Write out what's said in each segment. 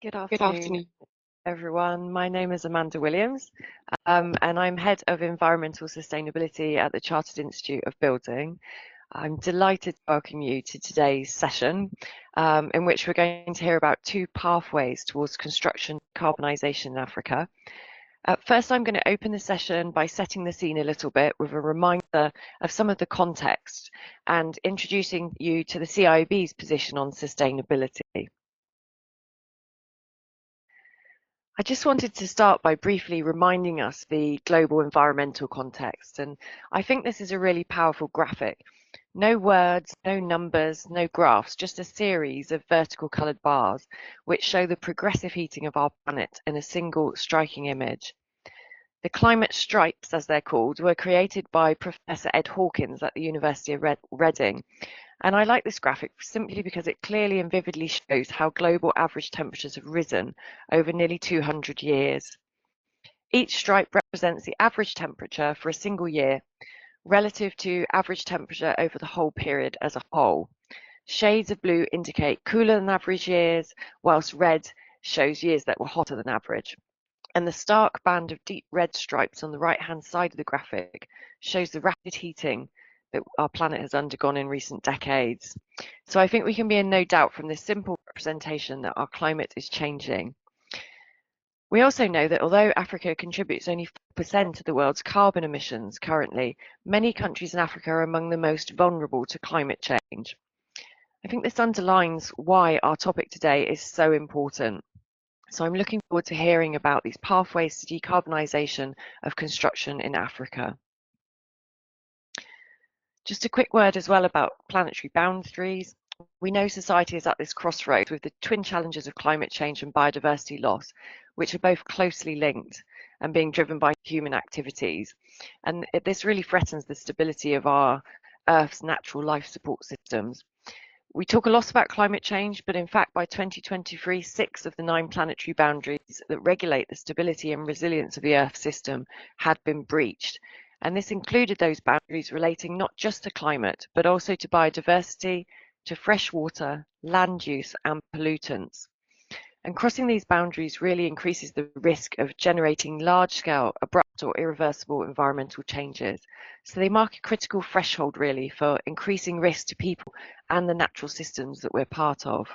Good Good afternoon, afternoon. everyone. My name is Amanda Williams, and I'm Head of Environmental Sustainability at the Chartered Institute of Building. I'm delighted to welcome you to today's session, in which we're going to hear about two pathways towards construction decarbonisation in Africa. First, I'm going to open the session by setting the scene a little bit with a reminder of some of the context and introducing you to the CIOB's position on sustainability. I just wanted to start by briefly reminding us the global environmental context, and I think this is a really powerful graphic. No words, no numbers, no graphs, just a series of vertical coloured bars which show the progressive heating of our planet in a single striking image. The climate stripes, as they're called, were created by Professor Ed Hawkins at the University of Reading. And I like this graphic simply because it clearly and vividly shows how global average temperatures have risen over nearly 200 years. Each stripe represents the average temperature for a single year relative to average temperature over the whole period as a whole. Shades of blue indicate cooler than average years, whilst red shows years that were hotter than average. And the stark band of deep red stripes on the right-hand side of the graphic shows the rapid heating that our planet has undergone in recent decades. So I think we can be in no doubt from this simple representation that our climate is changing. We also know that although Africa contributes only 4% of the world's carbon emissions currently, many countries in Africa are among the most vulnerable to climate change. I think this underlines why our topic today is so important. So I'm looking forward to hearing about these pathways to decarbonisation of construction in Africa. Just a quick word as well about planetary boundaries. We know society is at this crossroads with the twin challenges of climate change and biodiversity loss, which are both closely linked and being driven by human activities. And this really threatens the stability of our Earth's natural life support systems. We talk a lot about climate change, but in fact, by 2023, 6 of the 9 planetary boundaries that regulate the stability and resilience of the Earth system had been breached. And this included those boundaries relating not just to climate, but also to biodiversity, to fresh water, land use, and pollutants. And crossing these boundaries really increases the risk of generating large-scale, abrupt or irreversible environmental changes. So they mark a critical threshold really for increasing risk to people and the natural systems that we're part of.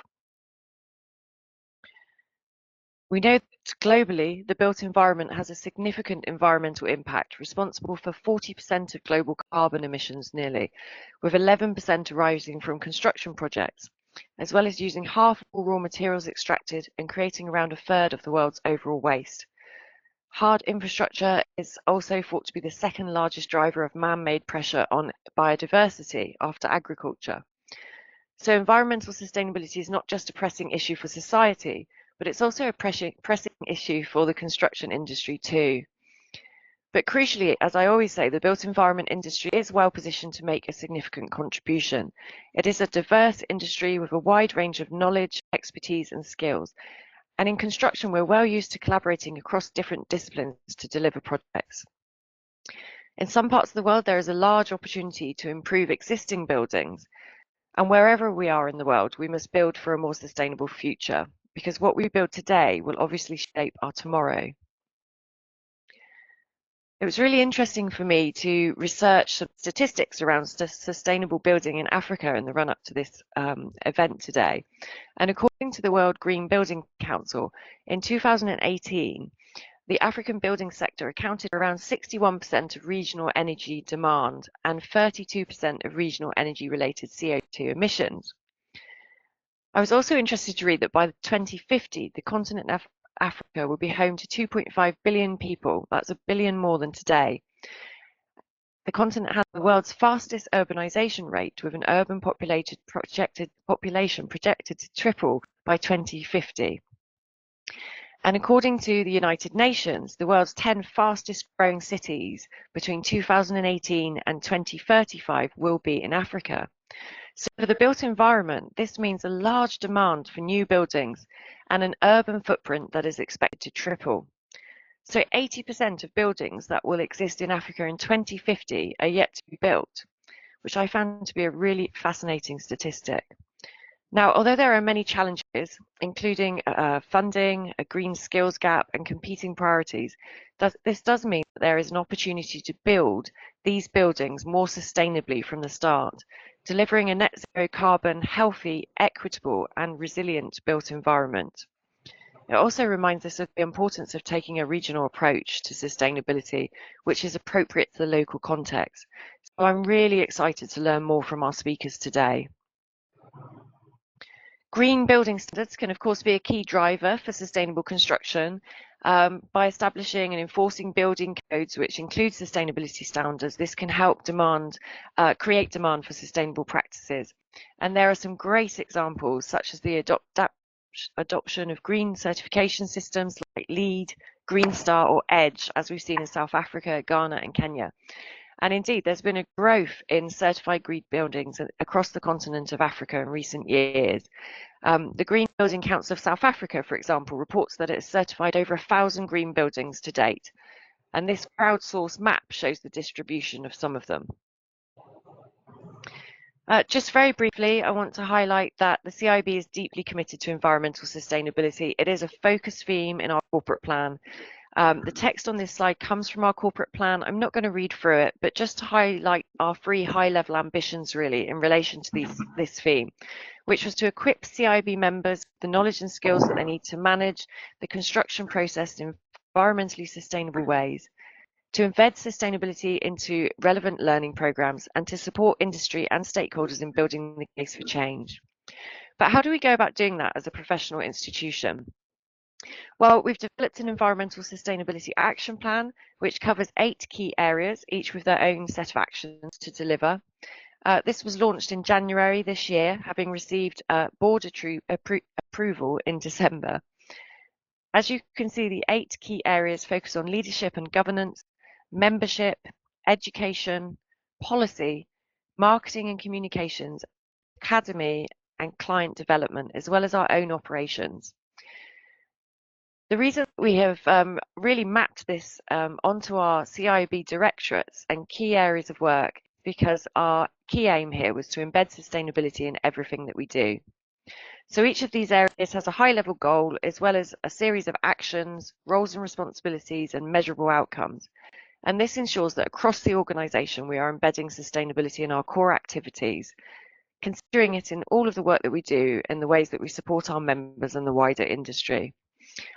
We know that globally, the built environment has a significant environmental impact, responsible for 40% of global carbon emissions nearly, with 11% arising from construction projects, as well as using half of all raw materials extracted and creating around a third of the world's overall waste. Hard infrastructure is also thought to be the second largest driver of man-made pressure on biodiversity after agriculture. So environmental sustainability is not just a pressing issue for society, but it's also a pressing issue for the construction industry too. But crucially, as I always say, the built environment industry is well positioned to make a significant contribution. It is a diverse industry with a wide range of knowledge, expertise and skills. And in construction, we're well used to collaborating across different disciplines to deliver projects. In some parts of the world, there is a large opportunity to improve existing buildings. And wherever we are in the world, we must build for a more sustainable future, because what we build today will obviously shape our tomorrow. It was really interesting for me to research some statistics around sustainable building in Africa in the run-up to this event today. And according to the World Green Building Council, in 2018, the African building sector accounted for around 61% of regional energy demand and 32% of regional energy-related CO2 emissions. I was also interested to read that by 2050, the continent of Africa will be home to 2.5 billion people. That's a billion more than today. The continent has the world's fastest urbanization rate, with an urban population projected to triple by 2050. And according to the United Nations, the world's 10 fastest growing cities between 2018 and 2035 will be in Africa. So for the built environment, this means a large demand for new buildings and an urban footprint that is expected to triple. So 80% of buildings that will exist in Africa in 2050 are yet to be built, which I found to be a really fascinating statistic. Now, although there are many challenges, including funding, a green skills gap, and competing priorities, this does mean that there is an opportunity to build these buildings more sustainably from the start, delivering a net zero carbon, healthy, equitable, and resilient built environment. It also reminds us of the importance of taking a regional approach to sustainability, which is appropriate to the local context. So I'm really excited to learn more from our speakers today. Green building standards can, of course, be a key driver for sustainable construction. By establishing and enforcing building codes which include sustainability standards, this can help create demand for sustainable practices. And there are some great examples, such as the adoption of green certification systems like LEED, Green Star or EDGE, as we've seen in South Africa, Ghana and Kenya. And indeed, there's been a growth in certified green buildings across the continent of Africa in recent years. The Green Building Council of South Africa, for example, reports that it has certified over 1,000 green buildings to date. And this crowdsourced map shows the distribution of some of them. Just very briefly, I want to highlight that the CIOB is deeply committed to environmental sustainability. It is a focus theme in our corporate plan. The text on this slide comes from our corporate plan. I'm not going to read through it, but just to highlight our three high-level ambitions really in relation to this theme, which was to equip CIOB members with the knowledge and skills that they need to manage the construction process in environmentally sustainable ways, to embed sustainability into relevant learning programs, and to support industry and stakeholders in building the case for change. But how do we go about doing that as a professional institution? Well, we've developed an environmental sustainability action plan, which covers 8 key areas, each with their own set of actions to deliver. This was launched in January this year, having received board approval in December. As you can see, the 8 key areas focus on leadership and governance, membership, education, policy, marketing and communications, academy, and client development, as well as our own operations. The reason we have really mapped this onto our CIOB directorates and key areas of work is because our key aim here was to embed sustainability in everything that we do. So each of these areas has a high-level goal, as well as a series of actions, roles and responsibilities, and measurable outcomes. And this ensures that across the organisation, we are embedding sustainability in our core activities, considering it in all of the work that we do and the ways that we support our members and the wider industry.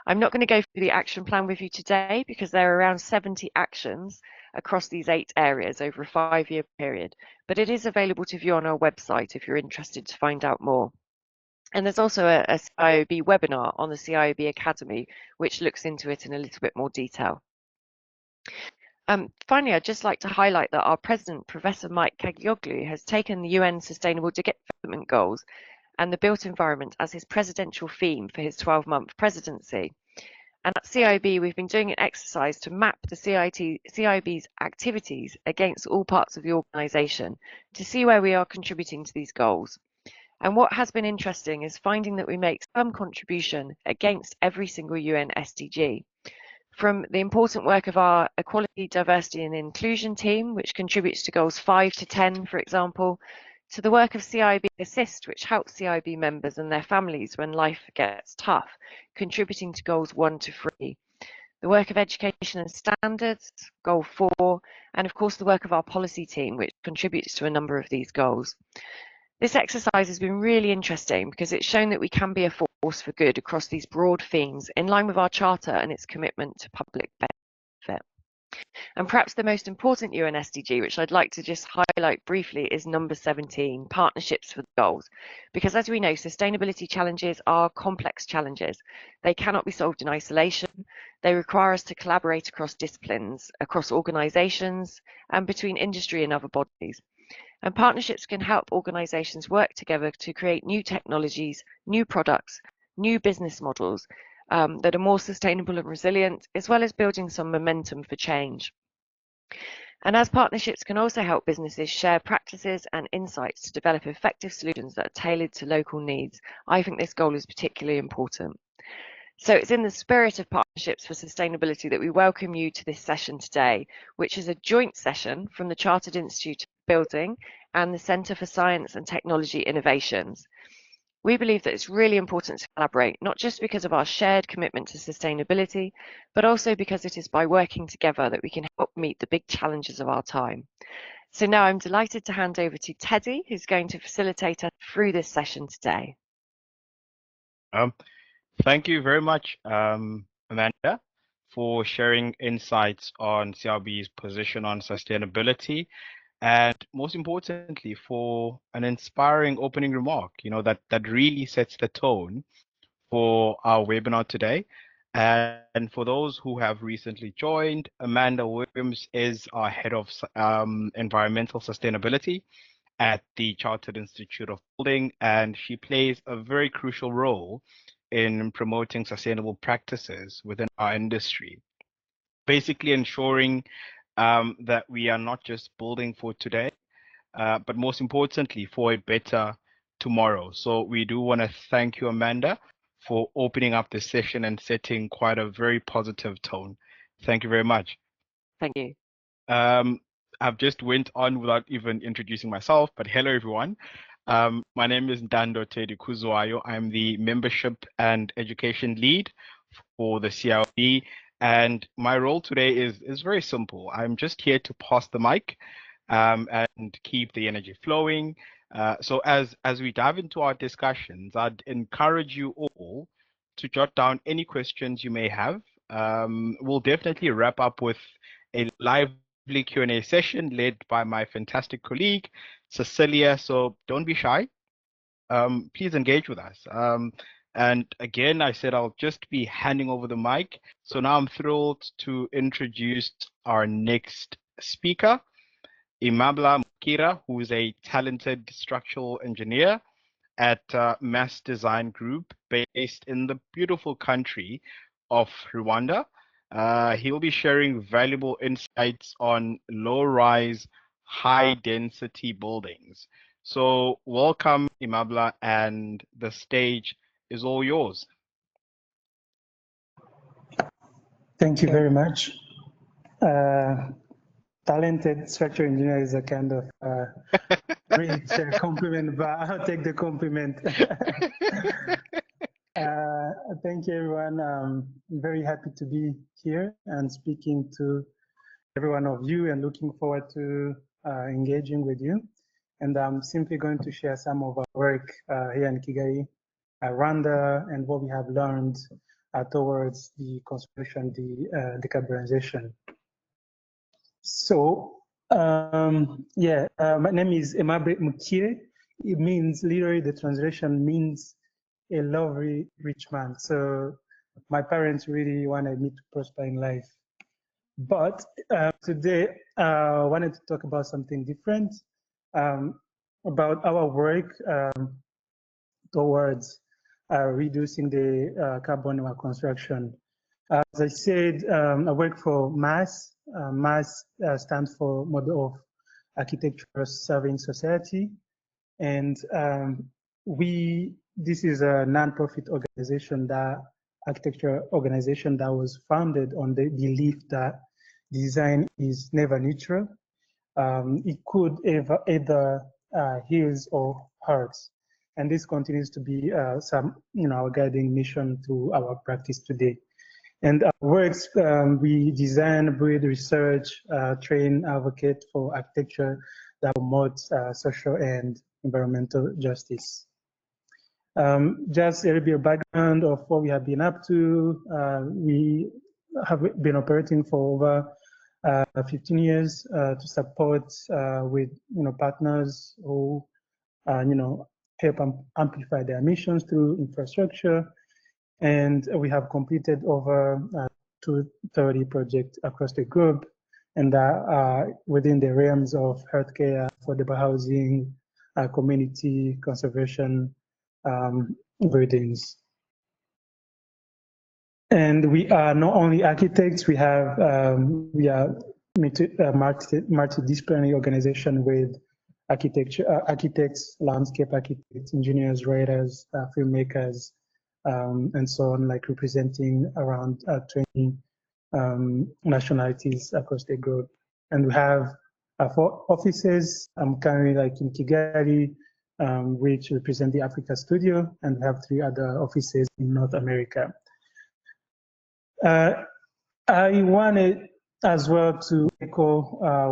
I'm not going to go through the action plan with you today because there are around 70 actions across these 8 areas over a 5-year period, but it is available to view on our website if you're interested to find out more. And there's also a CIOB webinar on the CIOB Academy, which looks into it in a little bit more detail. Finally, I'd just like to highlight that our president, Professor Mike Kaglyoglu, has taken the UN Sustainable Development Goals and the built environment as his presidential theme for his 12-month presidency. And at CIOB, we've been doing an exercise to map the CIOB's activities against all parts of the organisation to see where we are contributing to these goals. And what has been interesting is finding that we make some contribution against every single UN SDG. From the important work of our Equality, Diversity and Inclusion team, which contributes to goals 5 to 10, for example, to the work of CIOB Assist, which helps CIOB members and their families when life gets tough, contributing to goals 1 to 3. The work of Education and Standards, goal 4, and of course the work of our policy team, which contributes to a number of these goals. This exercise has been really interesting because it's shown that we can be a force for good across these broad themes in line with our charter and its commitment to public benefit. And perhaps the most important UN SDG, which I'd like to just highlight briefly, is number 17, partnerships for the goals. Because as we know, sustainability challenges are complex challenges. They cannot be solved in isolation. They require us to collaborate across disciplines, across organisations, and between industry and other bodies. And partnerships can help organisations work together to create new technologies, new products, new business models that are more sustainable and resilient, as well as building some momentum for change. And as partnerships can also help businesses share practices and insights to develop effective solutions that are tailored to local needs, I think this goal is particularly important. So it's in the spirit of Partnerships for Sustainability that we welcome you to this session today, which is a joint session from the Chartered Institute of Building and the Centre for Science and Technology Innovations. We believe that it's really important to collaborate, not just because of our shared commitment to sustainability, but also because it is by working together that we can help meet the big challenges of our time. So now I'm delighted to hand over to Teddy, who's going to facilitate us through this session today. Thank you very much, Amanda, for sharing insights on CIOB's position on sustainability, and most importantly, for an inspiring opening remark, that really sets the tone for our webinar today. And for those who have recently joined, Amanda Williams is our head of environmental sustainability at the Chartered Institute of Building, and she plays a very crucial role in promoting sustainable practices within our industry, basically ensuring that we are not just building for today, but most importantly, for a better tomorrow. So we do want to thank you, Amanda, for opening up this session and setting quite a very positive tone. Thank you very much. Thank you. I've just went on without even introducing myself, but hello, everyone. My name is Ndando Tedi Kuzuayo. I'm the membership and education lead for the CIOB, and my role today is very simple. I'm just here to pass the mic and keep the energy flowing. So as we dive into our discussions, I'd encourage you all to jot down any questions you may have. We'll definitely wrap up with a lively Q&A session led by my fantastic colleague, Cecilia. So don't be shy. Please engage with us. And again, I said I'll just be handing over the mic. So now I'm thrilled to introduce our next speaker, Imabla Mukira, who is a talented structural engineer at Mass Design Group based in the beautiful country of Rwanda. He'll be sharing valuable insights on low-rise, high-density buildings. So welcome, Imabla, and the stage is all yours. Thank you very much. Talented structural engineer is a kind of rich compliment, but I'll take the compliment. Thank you, everyone. I'm very happy to be here and speaking to every one of you and looking forward to engaging with you. And I'm simply going to share some of our work here in Kigali, Rwanda, and what we have learned towards the construction, the decarbonization. So, my name is Imabla Mukira. It means, literally, the translation means a lovely rich man. So my parents really wanted me to prosper in life. But today, I wanted to talk about something different, about our work towards reducing the carbon in our construction. As I said, I work for MASS. MASS stands for Model of Architecture Serving Society. And this is a non-profit organization, architecture organization that was founded on the belief that design is never neutral. It could either heals or hurts. And this continues to be our guiding mission to our practice today. And our works, we design, build, research, train, advocate for architecture that promotes social and environmental justice. Just a little bit of background of what we have been up to. We have been operating for over 15 years to support with partners who help amplify their missions through infrastructure. And we have completed over 230 projects across the globe, and within the realms of healthcare, affordable housing, community conservation buildings. And we are not only architects, we are multidisciplinary organization with architects, landscape architects, engineers, writers, filmmakers, and so on, like representing around 20 nationalities across the globe. And we have 4 offices. I'm currently in Kigali, which represent the Africa studio, and we have 3 other offices in North America. I wanted as well to echo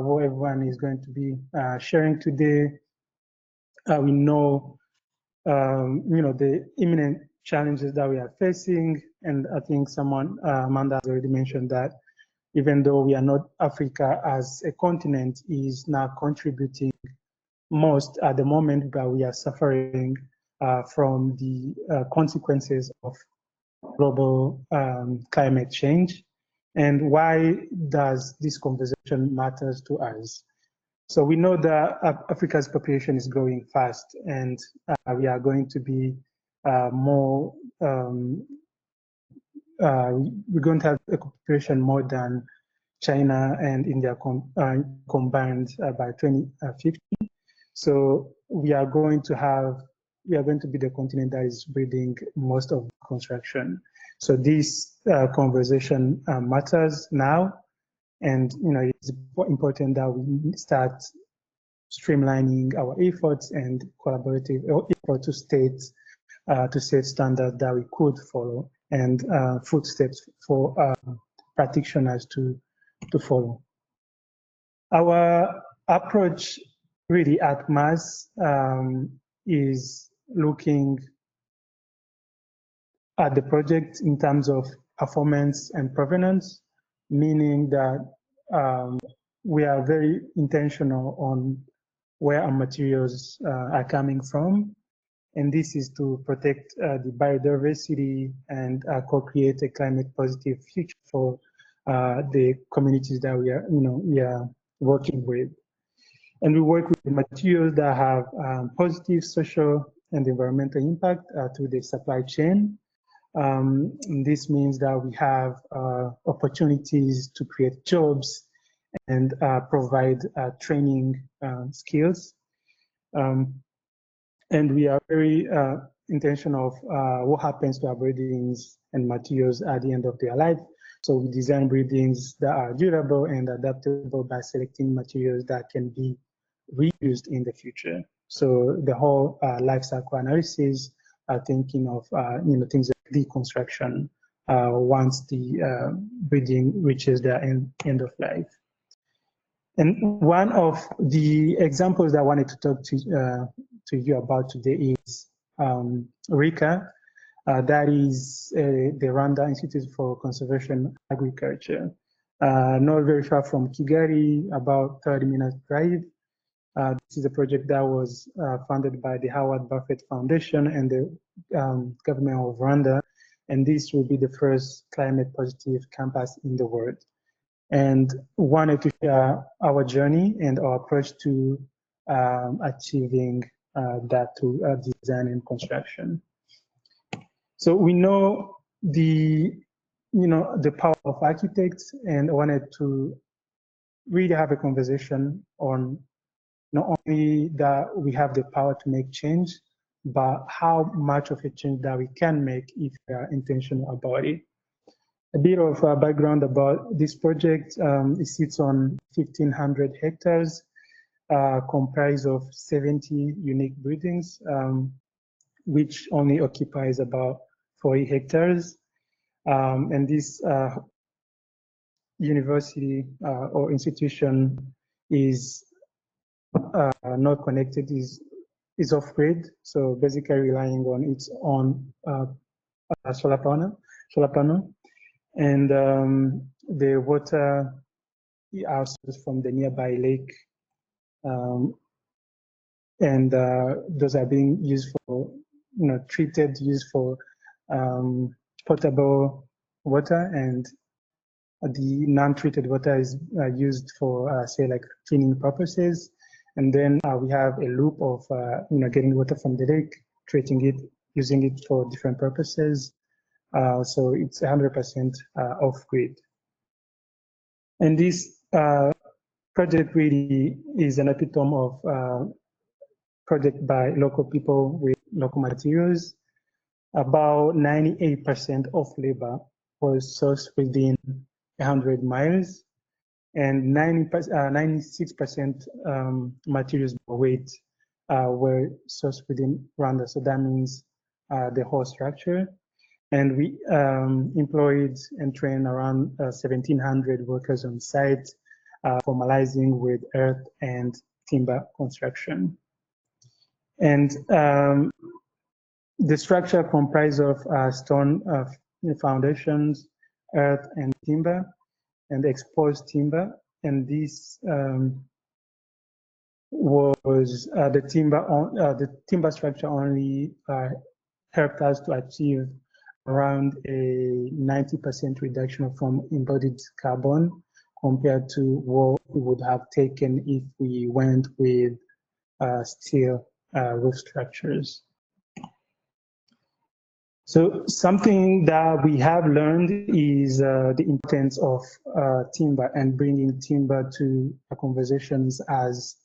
what everyone is going to be sharing today. We know, the imminent challenges that we are facing, and I think Amanda has already mentioned that even though we are not, Africa as a continent is now contributing most at the moment, but we are suffering from the consequences of global climate change. And why does this conversation matter to us? So we know that Africa's population is growing fast, and we are going to be more, we're going to have a population more than China and India combined by 2050. So we are going to be the continent that is breeding most of construction. So this conversation matters now, and it's important that we start streamlining our efforts and collaborative effort to set standards that we could follow, and footsteps for practitioners to follow. Our approach really at MAS is looking at the project in terms of performance and provenance, meaning that we are very intentional on where our materials are coming from. And this is to protect the biodiversity and co-create a climate positive future for the communities that we are working with. And we work with materials that have positive social and environmental impact through the supply chain. This means that we have opportunities to create jobs and provide training skills. And we are very intentional of what happens to our buildings and materials at the end of their life. So we design buildings that are durable and adaptable by selecting materials that can be reused in the future. So the whole life cycle analysis, thinking of things like deconstruction once the building reaches their end of life. And one of the examples that I wanted to talk to you about today is RICA. That is the Rwanda Institute for Conservation Agriculture. Not very far from Kigali, about 30 minutes drive. This is a project that was funded by the Howard Buffett Foundation and the government of Rwanda. And this will be the first climate positive campus in the world. And wanted to share our journey and our approach to achieving that through design and construction. So we know the power of architects, and I wanted to really have a conversation on not only that we have the power to make change, but how much of a change that we can make if we are intentional about it. A bit of background about this project. It sits on 1,500 hectares, comprised of 70 unique buildings, which only occupies about 40 hectares. And this university or institution is not connected, is off-grid, so basically relying on its own solar panel. And the water is sourced from the nearby lake, and those are being used for, treated, used for potable water, and the non-treated water is used for, say, like cleaning purposes. And then we have a loop of, getting water from the lake, treating it, using it for different purposes. So it's 100% off-grid. And this project really is an epitome of project by local people with local materials. About 98% of labor was sourced within 100 miles, and 96% materials by weight were sourced within Rwanda. So that means the whole structure. And we employed and trained around 1,700 workers on site, formalizing with earth and timber construction. And the structure comprised of stone foundations, earth and timber, and exposed timber. And this was the timber structure only helped us to achieve around a 90% reduction from embodied carbon compared to what we would have taken if we went with steel roof structures. So something that we have learned is the importance of timber and bringing timber to conversations as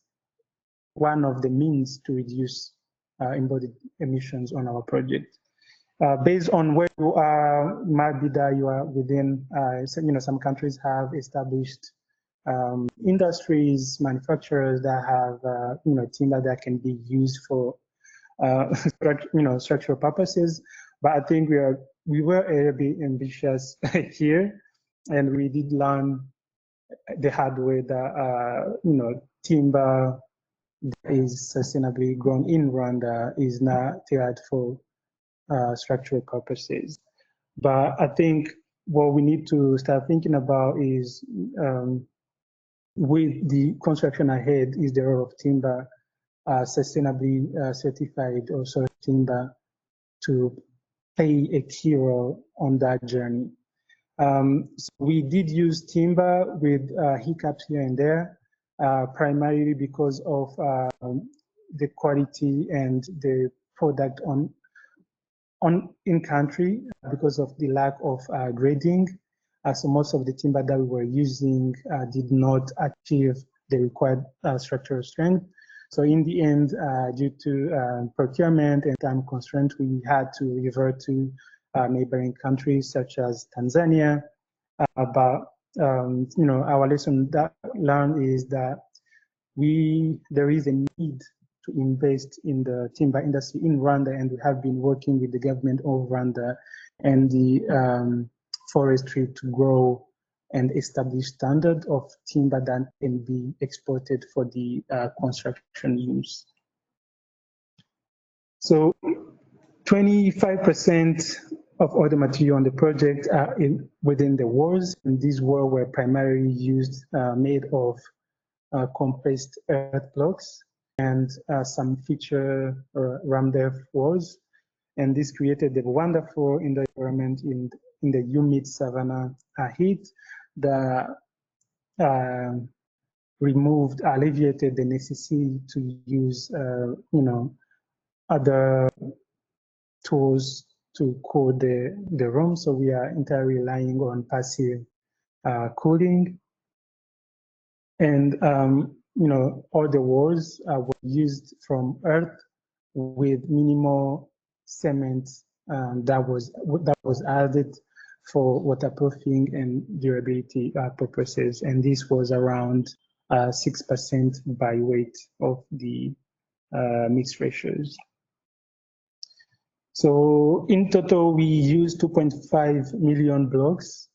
one of the means to reduce embodied emissions on our project. Based on where you are, might be that you are within, some countries have established industries, manufacturers that have, timber that can be used for, structural purposes. But I think we were a bit ambitious here, and we did learn the hard way that, timber that is sustainably grown in Rwanda is not tailored for structural purposes. But I think what we need to start thinking about is with the construction ahead is the role of timber, sustainably certified or sourced timber to play a key role on that journey. So we did use timber with hiccups here and there, primarily because of the quality and the product in country because of the lack of grading. So most of the timber that we were using did not achieve the required structural strength. So in the end, due to procurement and time constraints, we had to revert to neighboring countries such as Tanzania. But our lesson that learned is that there is a need to invest in the timber industry in Rwanda, and we have been working with the government of Rwanda and the forestry to grow and establish standard of timber that can be exported for the construction use. So 25% of all the material on the project are within the walls, and these walls were primarily used, made of compressed earth blocks and some feature rammed walls. And this created a wonderful environment in the humid savanna heat that alleviated the necessity to use, other tools to cool the room. So we are entirely relying on passive cooling. And, all the walls were used from earth with minimal cement that was added for waterproofing and durability purposes. And this was around 6% by weight of the mixed ratios. So in total, we used 2.5 million blocks,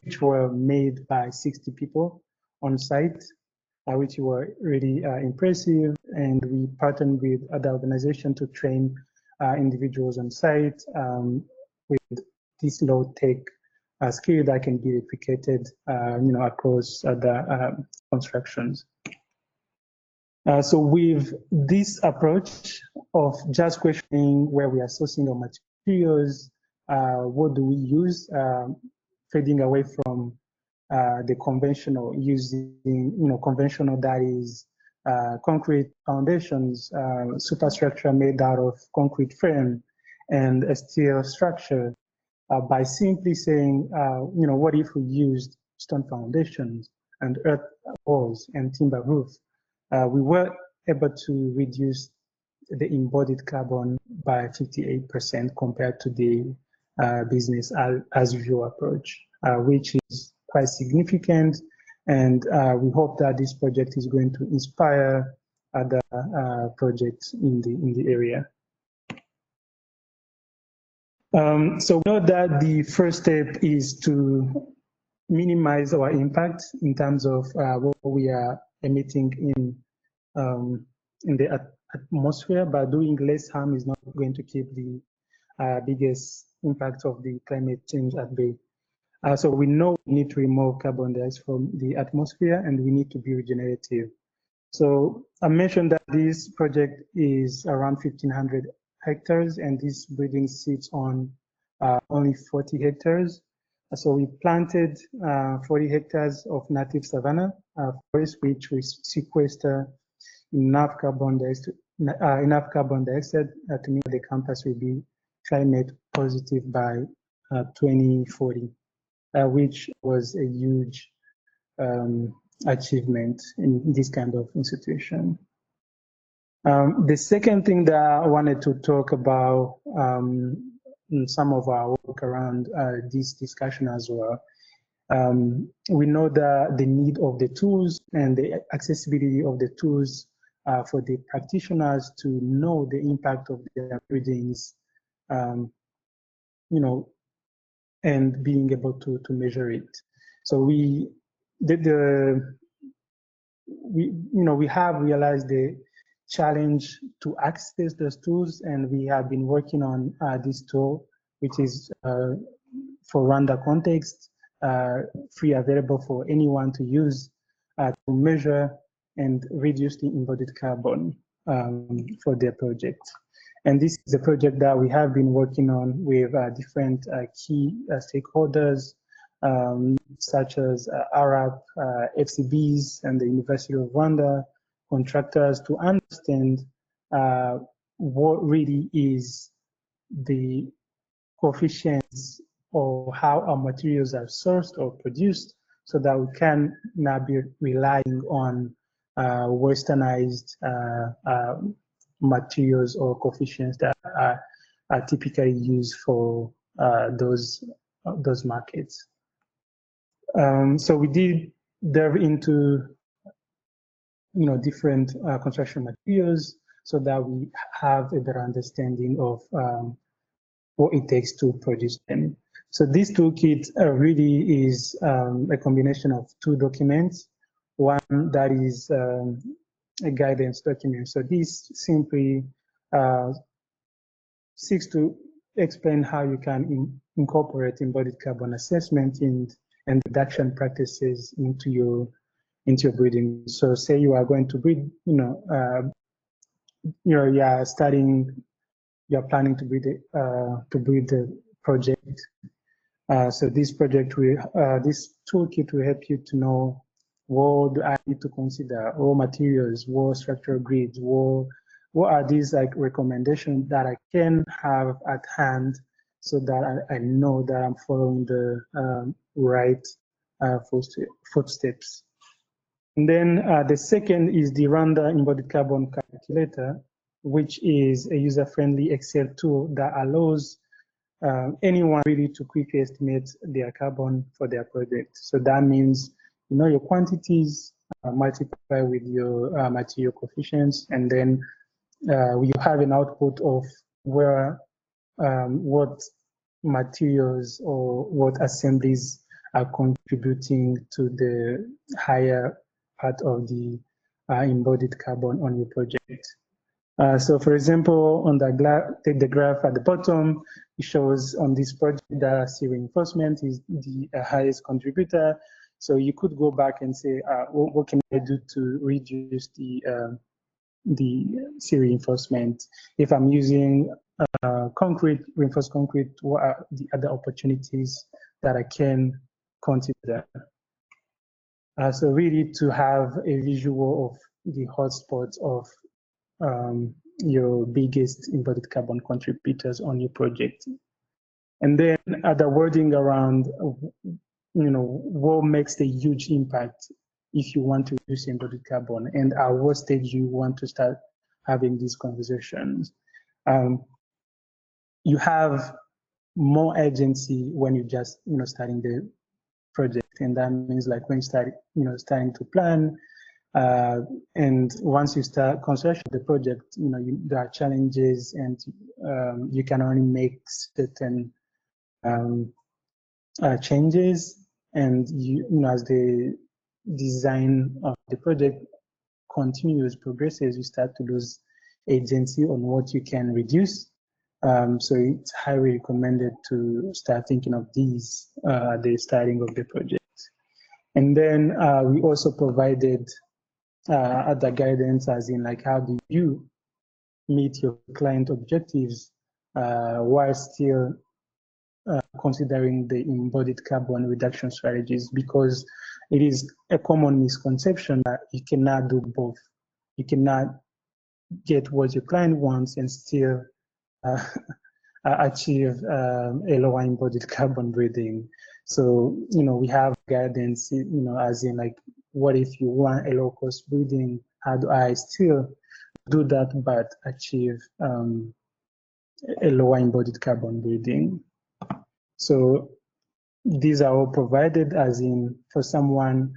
which were made by 60 people on site, which were really impressive. And we partnered with other organizations to train individuals on site with this low-tech skill that can be replicated, across other constructions. So with this approach of just questioning where we are sourcing our materials, what do we use, fading away from the conventional, using conventional, that is concrete foundations, superstructure made out of concrete frame and a steel structure, by simply saying, what if we used stone foundations and earth walls and timber roof? We were able to reduce the embodied carbon by 58% compared to the business as usual approach, which is quite significant. And we hope that this project is going to inspire other projects in the area. So we know that the first step is to minimize our impact in terms of what we are emitting in the atmosphere. But doing less harm is not going to keep the biggest impact of the climate change at bay. So we know we need to remove carbon dioxide from the atmosphere, and we need to be regenerative. So I mentioned that this project is around 1,500 hectares, and this building sits on only 40 hectares. So we planted 40 hectares of native savanna forest, which will sequester enough carbon dioxide to mean the campus will be climate positive by 2040, which was a huge achievement in this kind of institution. The second thing that I wanted to talk about in some of our work around this discussion as well. We know that the need of the tools and the accessibility of the tools for the practitioners to know the impact of their buildings, and being able to measure it. So we have realized the challenge to access those tools, and we have been working on this tool, which is for Rwanda context, free, available for anyone to use to measure and reduce the embodied carbon for their project. And this is a project that we have been working on with different key stakeholders, such as ARAP, FCBs, and the University of Rwanda, contractors, to understand what really is the coefficients or how our materials are sourced or produced, so that we can not be relying on westernized materials or coefficients that are typically used for those markets. So we did delve into different construction materials, so that we have a better understanding of what it takes to produce them. So this toolkit really is a combination of two documents. One that is a guidance document. So this simply seeks to explain how you can incorporate embodied carbon assessment and reduction practices into your breeding. So say you are going to breed, you're planning to breed the project. So this toolkit will help you to know what do I need to consider, what materials, what structural grids, what are these recommendations that I can have at hand, so that I know that I'm following the right footsteps. And then the second is the Rwanda Embodied Carbon Calculator, which is a user-friendly Excel tool that allows anyone really to quickly estimate their carbon for their project. So that means your quantities, multiply with your material coefficients, and then you have an output of where what materials or what assemblies are contributing to the higher part of the embodied carbon on your project. So for example, on take the graph at the bottom, it shows on this project that steel reinforcement is the highest contributor. So you could go back and say, what can I do to reduce the steel reinforcement? If I'm using reinforced concrete, what are the other opportunities that I can consider? So really to have a visual of the hotspots of your biggest embodied carbon contributors on your project. And then other wording around, what makes the huge impact if you want to reduce embodied carbon, and at what stage you want to start having these conversations. You have more agency when you just, starting the project, and that means like when you start, starting to plan, And once you start construction of the project, there are challenges, and you can only make certain changes. And as the design of the project progresses, you start to lose agency on what you can reduce. So it's highly recommended to start thinking of these at the starting of the project. And then we also provided other guidance, as in like, how do you meet your client objectives while still considering the embodied carbon reduction strategies, because it is a common misconception that you cannot do both. You cannot get what your client wants and still achieve a lower embodied carbon breathing. So, we have guidance, as in like, what if you want a low cost breathing? How do I still do that but achieve a lower embodied carbon breathing? So these are all provided, as in for someone,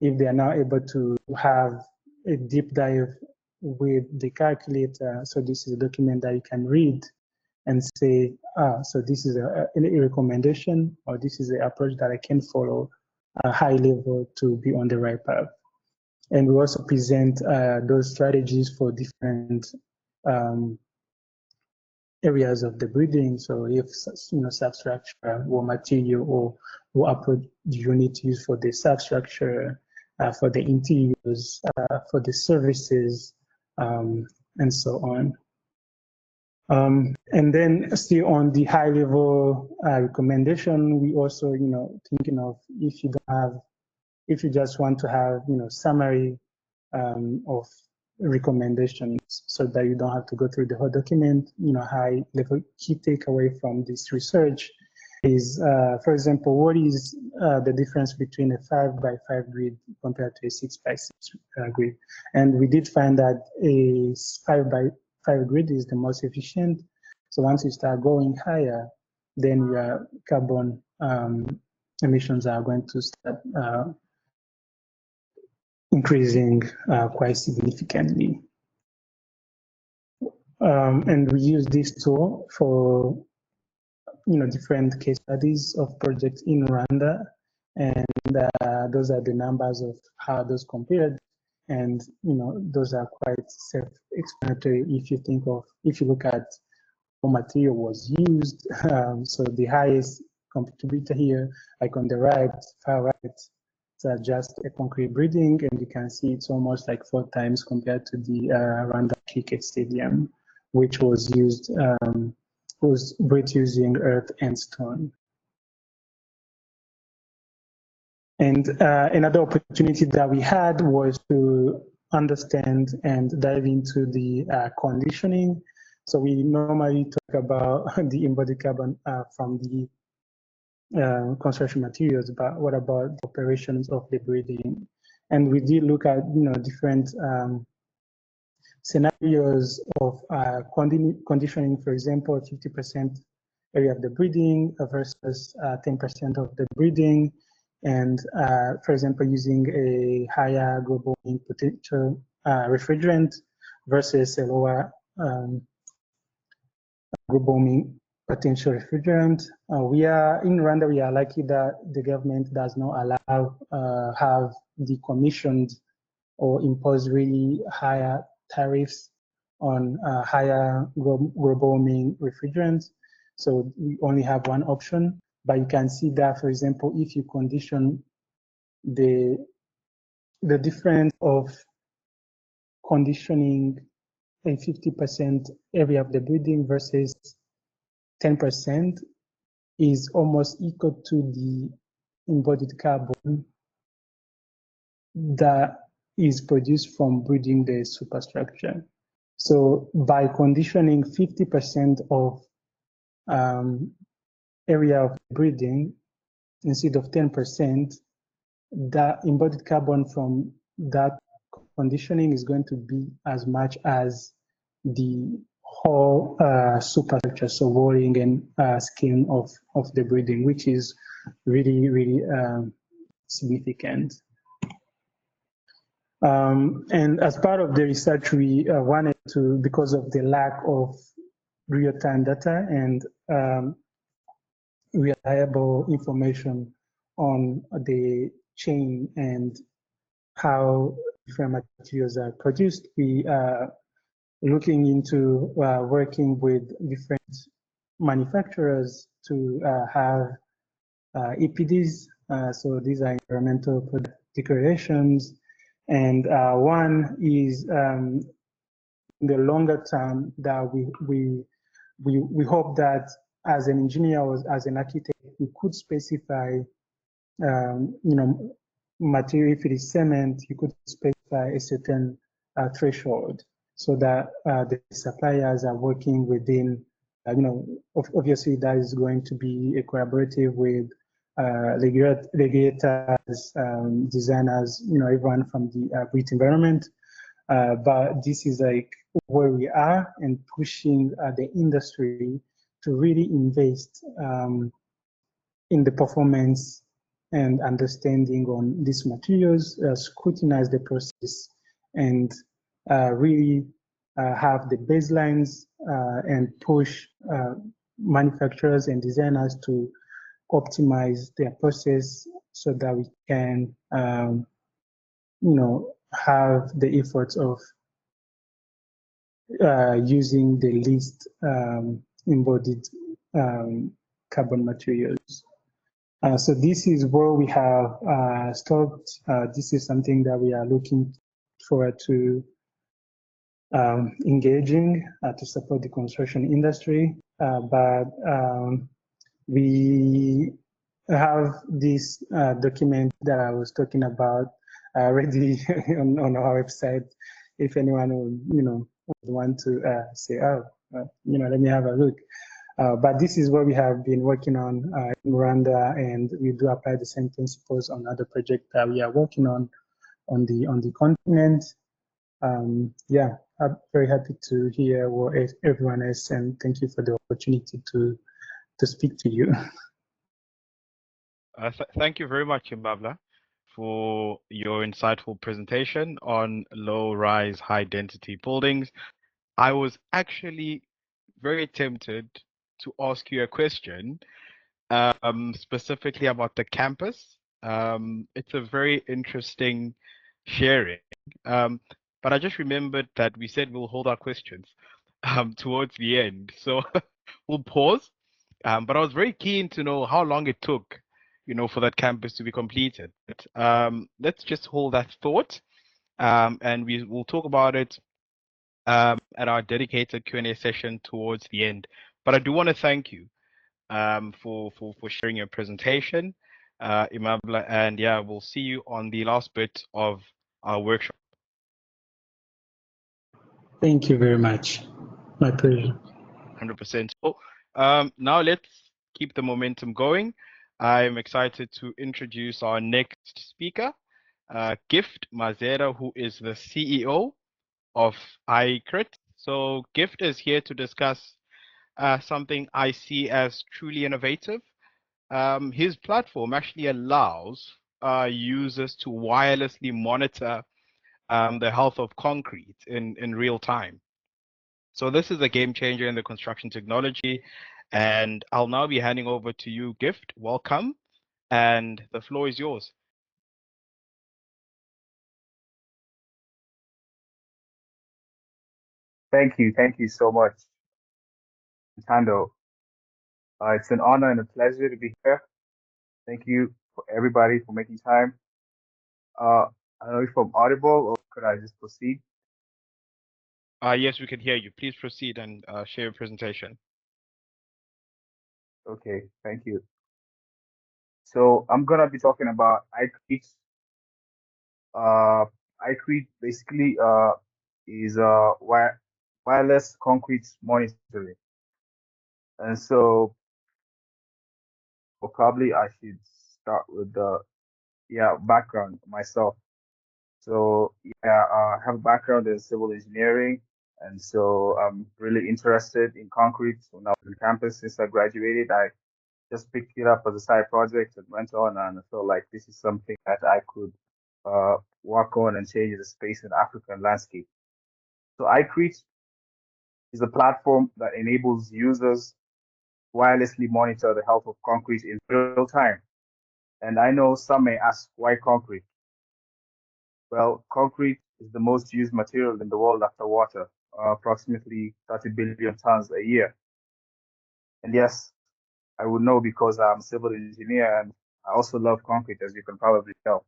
if they are now able to have a deep dive with the calculator. So this is a document that you can read and say, so this is a recommendation, or this is the approach that I can follow high level to be on the right path. And we also present those strategies for different areas of the breathing. So if substructure, raw material, or what approach do you need to use for the substructure, for the interiors, for the services, and so on. And then still on the high level recommendation, we also, thinking of, if you just want to have, summary of recommendations, so that you don't have to go through the whole document. High level key takeaway from this research is, for example, what is the difference between a 5x5 grid compared to a 6x6 grid? And we did find that a 5x5 grid is the most efficient. So once you start going higher, then your carbon emissions are going to start increasing quite significantly. And we use this tool for different case studies of projects in Rwanda, and those are the numbers of how those compared. And those are quite self-explanatory if you look at what material was used. So the highest contributor here, like on the right, far right, it's just a concrete breathing, and you can see it's almost like 4 times compared to the Rwanda cricket stadium, which was used, was built using earth and stone. And another opportunity that we had was to understand and dive into the conditioning. So we normally talk about the embodied carbon from the construction materials, but what about the operations of the breathing? And we did look at different scenarios of conditioning, for example, 50% area of the breathing versus 10% of the breathing, and for example, using a higher global warming potential refrigerant versus a lower global warming potential refrigerant. We are in Rwanda. We are lucky that the government does not allow have decommissioned or impose really higher tariffs on higher global warming refrigerants. So we only have one option, but you can see that, for example, if you condition the difference of conditioning a 50% area of the building versus 10% is almost equal to the embodied carbon that is produced from breathing the superstructure. So by conditioning 50% of area of breathing instead of 10%, that embodied carbon from that conditioning is going to be as much as the whole superstructure, so walling and skin of the breathing, which is really, really significant. And as part of the research, we wanted to, because of the lack of real-time data and reliable information on the chain and how different materials are produced, we are looking into working with different manufacturers to have EPDs. So these are environmental product declarations. And one is in the longer term that we hope that as an engineer or as an architect, we could specify, material. If it is cement, you could specify a certain threshold so that the suppliers are working within, obviously that is going to be a collaborative with regulators, designers, everyone from the built environment. But this is like where we are and pushing the industry to really invest in the performance and understanding on these materials, scrutinize the process, and really have the baselines and push manufacturers and designers to optimize their process so that we can, have the efforts of using the least embodied carbon materials. So this is where we have stopped. This is something that we are looking forward to engaging to support the construction industry. But we have this document that I was talking about already on our website. If anyone would, would want to say, oh, let me have a look. But this is what we have been working on in Rwanda, and we do apply the same principles on other projects that we are working on the continent. Yeah, I'm very happy to hear what everyone else, and thank you for the opportunity to speak to you. Thank you very much, Mbabla, for your insightful presentation on low-rise, high-density buildings. I was actually very tempted to ask you a question, specifically about the campus. It's a very interesting sharing, but I just remembered that we said we'll hold our questions towards the end, so we'll pause. But I was very keen to know how long it took, for that campus to be completed. Let's just hold that thought, and we'll talk about it at our dedicated Q&A session towards the end. But I do want to thank you for sharing your presentation, Imabla, and yeah, we'll see you on the last bit of our workshop. Thank you very much. My pleasure. 100%. So now let's keep the momentum going. I'm excited to introduce our next speaker, Gift Mazera, who is the CEO of iCrit. So Gift is here to discuss something I see as truly innovative. His platform actually allows users to wirelessly monitor the health of concrete in real time. So this is a game changer in the construction technology, and I'll now be handing over to you, Gift. Welcome, and the floor is yours. Thank you so much, Tando. It's an honor and a pleasure to be here. Thank you for everybody for making time. I don't know if I'm audible or could I just proceed? Yes, we can hear you. Please proceed and share your presentation. Okay, thank you. So I'm gonna be talking about iCrete. iCrete basically is wireless concrete monitoring, and so probably I should start with the background myself. So yeah, I have a background in civil engineering, and so I'm really interested in concrete. When I was on campus since I graduated, I just picked it up as a side project and went on, and I felt like this is something that I could work on and change the space and African landscape. So iCrete is a platform that enables users wirelessly monitor the health of concrete in real time. And I know some may ask, why concrete? Well, concrete is the most used material in the world after water, approximately 30 billion tons a year. And yes, I would know because I'm a civil engineer and I also love concrete, as you can probably tell.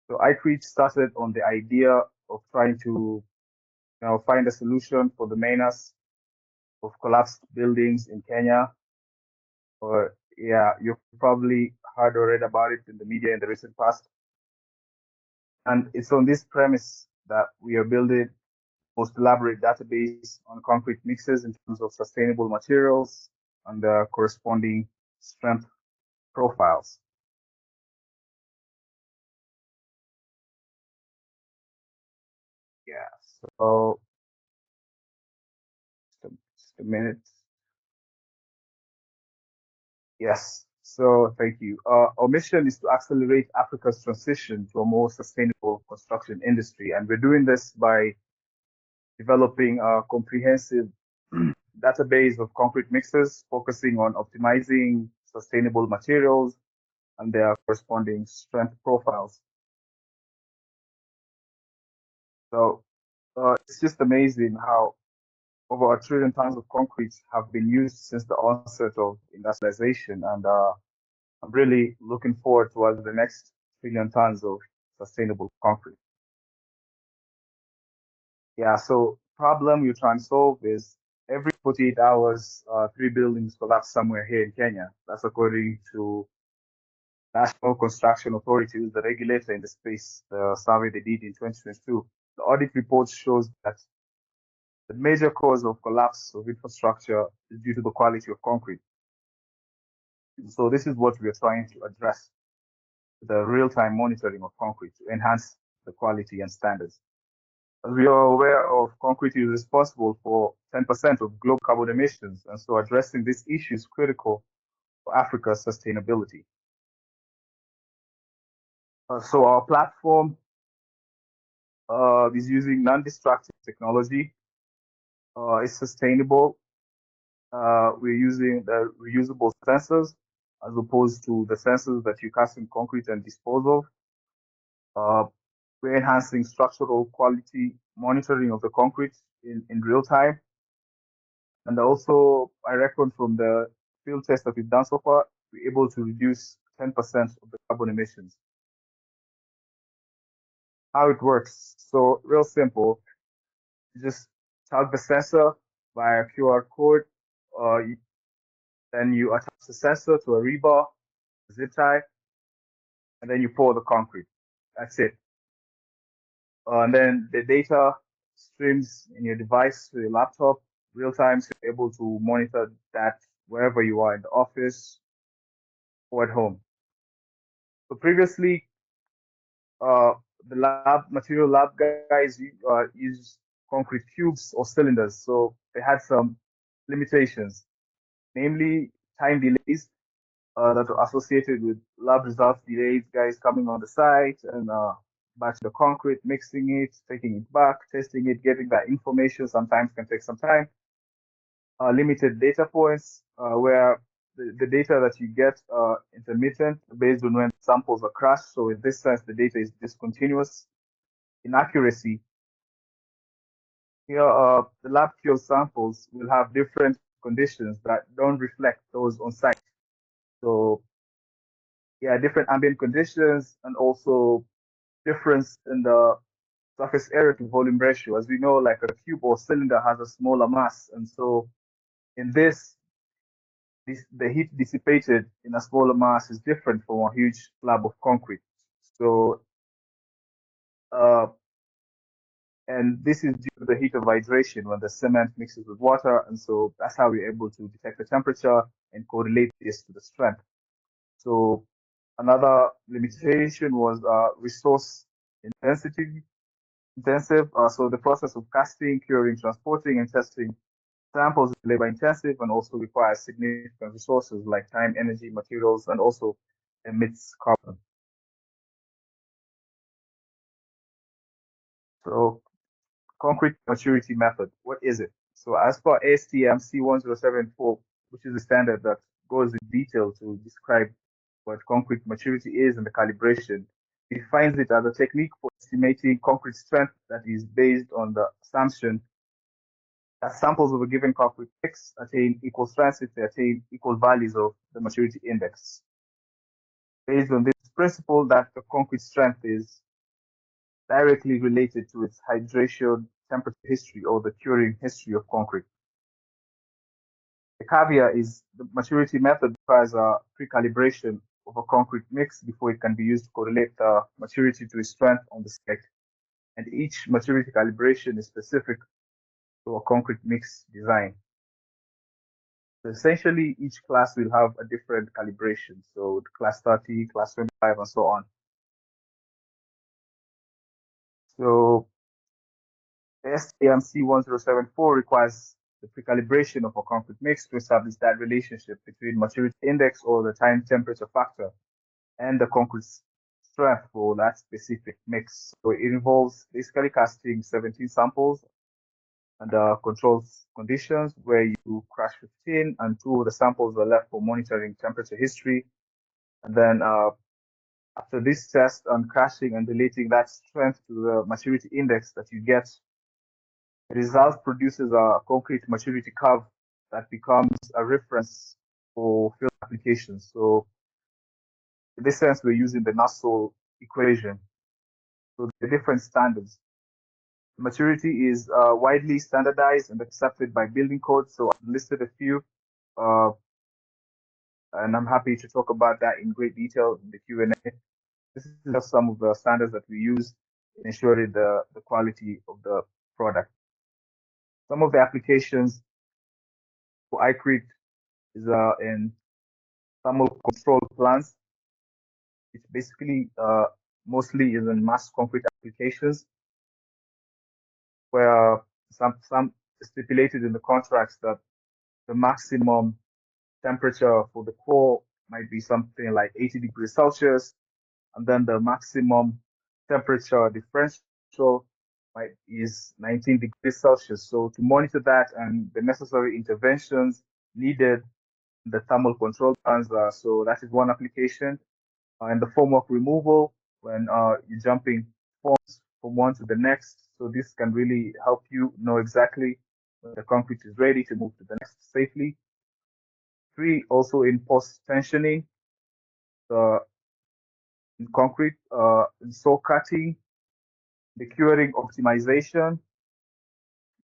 So iCrete started on the idea of trying to find a solution for the menace of collapsed buildings in Kenya. Or yeah, you've probably heard or read about it in the media in the recent past. And it's on this premise that we are building most elaborate database on concrete mixes in terms of sustainable materials and the corresponding strength profiles. Yeah, so just a minute. Yes, so thank you. Our mission is to accelerate Africa's transition to a more sustainable construction industry. And we're doing this by developing a comprehensive database of concrete mixes, focusing on optimizing sustainable materials and their corresponding strength profiles. So it's just amazing how over 1 trillion tons of concrete have been used since the onset of industrialization. And I'm really looking forward towards the next trillion tons of sustainable concrete. Yeah, so problem you're trying to solve is every 48 hours, 3 buildings collapse somewhere here in Kenya. That's according to National Construction Authority, who's the regulator in the space, the survey they did in 2022. The audit report shows that the major cause of collapse of infrastructure is due to the quality of concrete. So this is what we are trying to address, the real-time monitoring of concrete to enhance the quality and standards. As we are aware of, concrete is responsible for 10% of global carbon emissions, and so addressing this issue is critical for Africa's sustainability. So our platform is using non-destructive technology. It's sustainable. We're using the reusable sensors as opposed to the sensors that you cast in concrete and dispose of. We're enhancing structural quality monitoring of the concrete in real time. And also, I reckon from the field test that we've done so far, we're able to reduce 10% of the carbon emissions. How it works. So real simple, you just tag the sensor via QR code, then you attach the sensor to a rebar, zip tie, and then you pour the concrete. That's it. And then the data streams in your device to your laptop, real time, so you're able to monitor that wherever you are in the office or at home. So previously, the material lab guys use concrete cubes or cylinders, so they had some limitations, namely time delays that are associated with lab results delays, guys coming on the site and batching the concrete, mixing it, taking it back, testing it, getting that information sometimes can take some time. Limited data points where the data that you get intermittent based on when samples are crushed. So in this sense, the data is discontinuous. Inaccuracy. Here, the lab kill samples will have different conditions that don't reflect those on site. So yeah, different ambient conditions and also difference in the surface area to volume ratio. As we know, like a cube or cylinder has a smaller mass. And so in this, the heat dissipated in a smaller mass is different from a huge slab of concrete. So, and this is due to the heat of hydration when the cement mixes with water. And so that's how we're able to detect the temperature and correlate this to the strength. So another limitation was resource intensive. So the process of casting, curing, transporting, and testing samples is labor intensive and also requires significant resources like time, energy, materials, and also emits carbon. So concrete maturity method, what is it? So as per ASTM C1074, which is a standard that goes in detail to describe what concrete maturity is and the calibration, it defines it as a technique for estimating concrete strength that is based on the assumption that samples of a given concrete mix attain equal strengths if they attain equal values of the maturity index. Based on this principle that the concrete strength is directly related to its hydration temperature history or the curing history of concrete. The caveat is the maturity method requires a pre-calibration of a concrete mix before it can be used to correlate the maturity to its strength on the site. And each maturity calibration is specific to a concrete mix design. So essentially, each class will have a different calibration. So class 30, class 25, and so on. So STM C1074 requires the pre-calibration of a concrete mix to establish that relationship between maturity index or the time temperature factor and the concrete strength for that specific mix. So it involves basically casting 17 samples under controlled conditions where you crash 15 and 2 of the samples are left for monitoring temperature history. And then after this test on crashing and relating that strength to the maturity index that you get, the result produces a concrete maturity curve that becomes a reference for field applications. So in this sense, we're using the Nusselt equation. So the different standards. Maturity is widely standardized and accepted by building codes. So I've listed a few, and I'm happy to talk about that in great detail in the Q&A. This is just some of the standards that we use in ensuring the quality of the product. Some of the applications for iCrete is in thermal control plants, which basically mostly is in mass concrete applications, where some stipulated in the contracts that the maximum temperature for the core might be something like 80 degrees Celsius, and then the maximum temperature differential is 19 degrees Celsius. So to monitor that and the necessary interventions needed in the thermal control plans, so that is one application. And the formwork removal when you're jumping forms from one to the next. So this can really help you know exactly when the concrete is ready to move to the next safely. 3, also in post-tensioning, in concrete, in saw cutting, the curing optimization,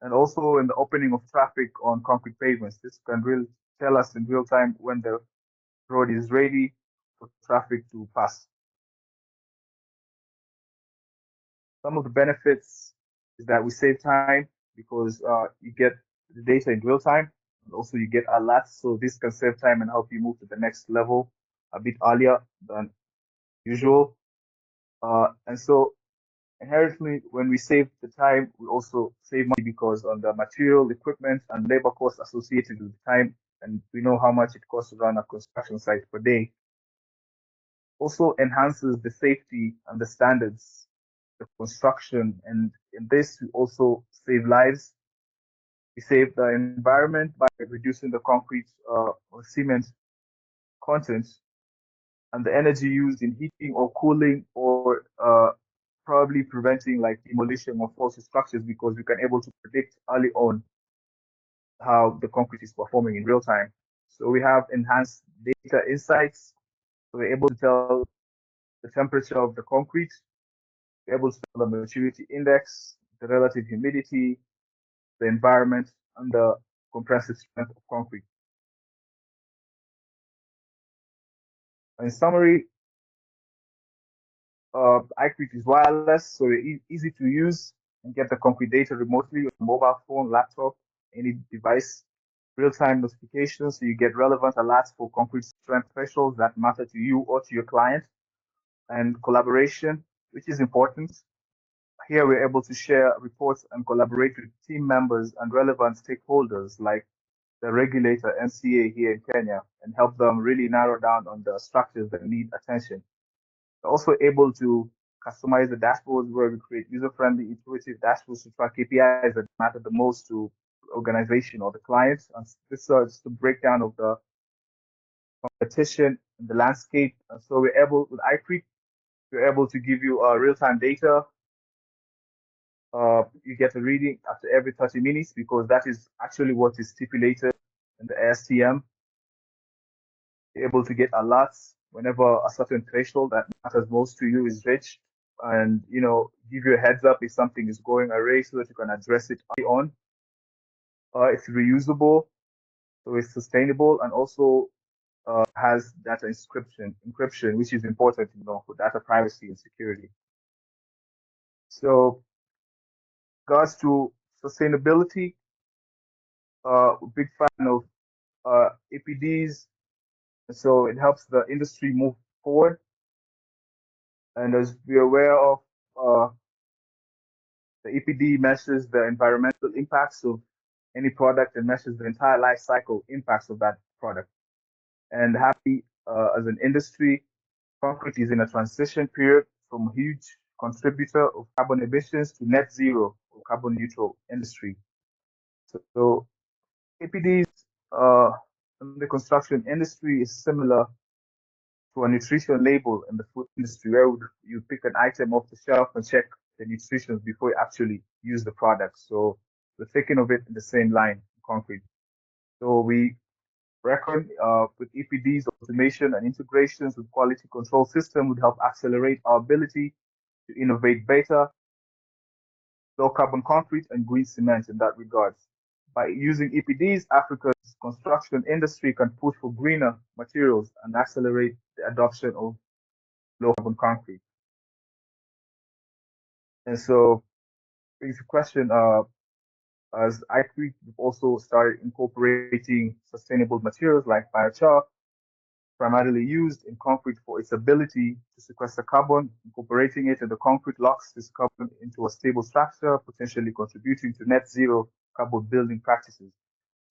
and also in the opening of traffic on concrete pavements. This can really tell us in real time when the road is ready for traffic to pass. Some of the benefits is that we save time because you get the data in real time, and also you get alerts. So this can save time and help you move to the next level a bit earlier than usual. And so inherently, when we save the time, we also save money because on the material, equipment, and labor costs associated with the time, and we know how much it costs to run a construction site per day. Also enhances the safety and the standards of construction, and in this, we also save lives. We save the environment by reducing the concrete or cement content and the energy used in heating or cooling or probably preventing like demolition of false structures because we can able to predict early on how the concrete is performing in real time. So we have enhanced data insights. So we're able to tell the temperature of the concrete, we're able to tell the maturity index, the relative humidity, the environment, and the compressive strength of concrete. In summary, iCrete is wireless, so it's easy to use and get the concrete data remotely with a mobile phone, laptop, any device. Real-time notifications, so you get relevant alerts for concrete strength thresholds that matter to you or to your client. And collaboration, which is important. Here we're able to share reports and collaborate with team members and relevant stakeholders like the regulator, NCA here in Kenya, and help them really narrow down on the structures that need attention. We're also able to customize the dashboards where we create user-friendly, intuitive dashboards to track KPIs that matter the most to organization or the clients. And this is the breakdown of the competition and the landscape. And so we're able, with iCreate, we're able to give you real-time data. You get a reading after every 30 minutes because that is actually what is stipulated in the ASTM. You're able to get alerts whenever a certain threshold that matters most to you is reached, and give you a heads up if something is going awry so that you can address it early on. It's reusable, so it's sustainable, and also has data encryption, which is important, for data privacy and security. So, regards to sustainability, big fan of APDs, so it helps the industry move forward. And as we're aware of, the APD measures the environmental impacts of any product and measures the entire life cycle impacts of that product. And happy as an industry, concrete is in a transition period from a huge contributor of carbon emissions to net zero or carbon neutral industry. So APDs in the construction industry is similar to a nutrition label in the food industry, where you pick an item off the shelf and check the nutrition before you actually use the product. So we're thinking of it in the same line, concrete. So we reckon with EPDs, automation and integrations with quality control system would help accelerate our ability to innovate better, low carbon concrete and green cement in that regard. By using EPDs, Africa's construction industry can push for greener materials and accelerate the adoption of low carbon concrete. And so, brings the question, as iCreate, we've also started incorporating sustainable materials like biochar, primarily used in concrete for its ability to sequester carbon. Incorporating it in the concrete locks this carbon into a stable structure, potentially contributing to net zero carbon building practices.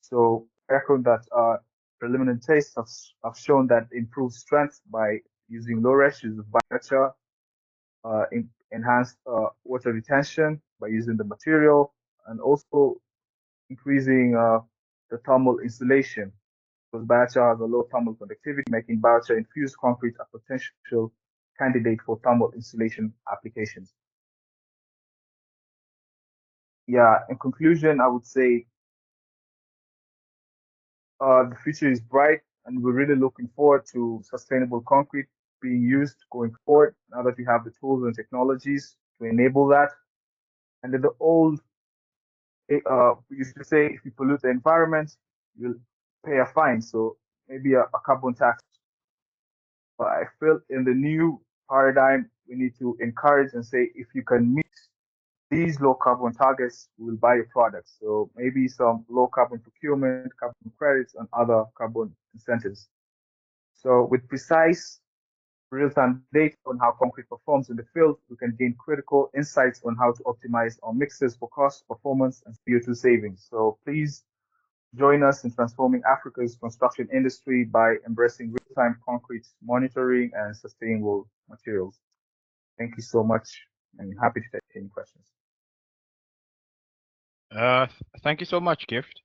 So I reckon that preliminary tests have shown that improved strength by using low ratios of biochar, enhanced water retention by using the material, and also increasing the thermal insulation, because biochar has a low thermal conductivity, making biochar infused concrete a potential candidate for thermal insulation applications. Yeah, in conclusion, I would say the future is bright, and we're really looking forward to sustainable concrete being used going forward now that we have the tools and technologies to enable that. And in the old, we used to say if you pollute the environment, you'll pay a fine. So maybe a carbon tax. But I feel in the new paradigm, we need to encourage and say if you can meet these low carbon targets, we'll buy your products. So maybe some low carbon procurement, carbon credits, and other carbon incentives. So with precise real-time data on how concrete performs in the field, we can gain critical insights on how to optimize our mixes for cost, performance, and CO2 savings. So please join us in transforming Africa's construction industry by embracing real-time concrete monitoring and sustainable materials. Thank you so much, and happy to take any questions. Thank you so much, Gift.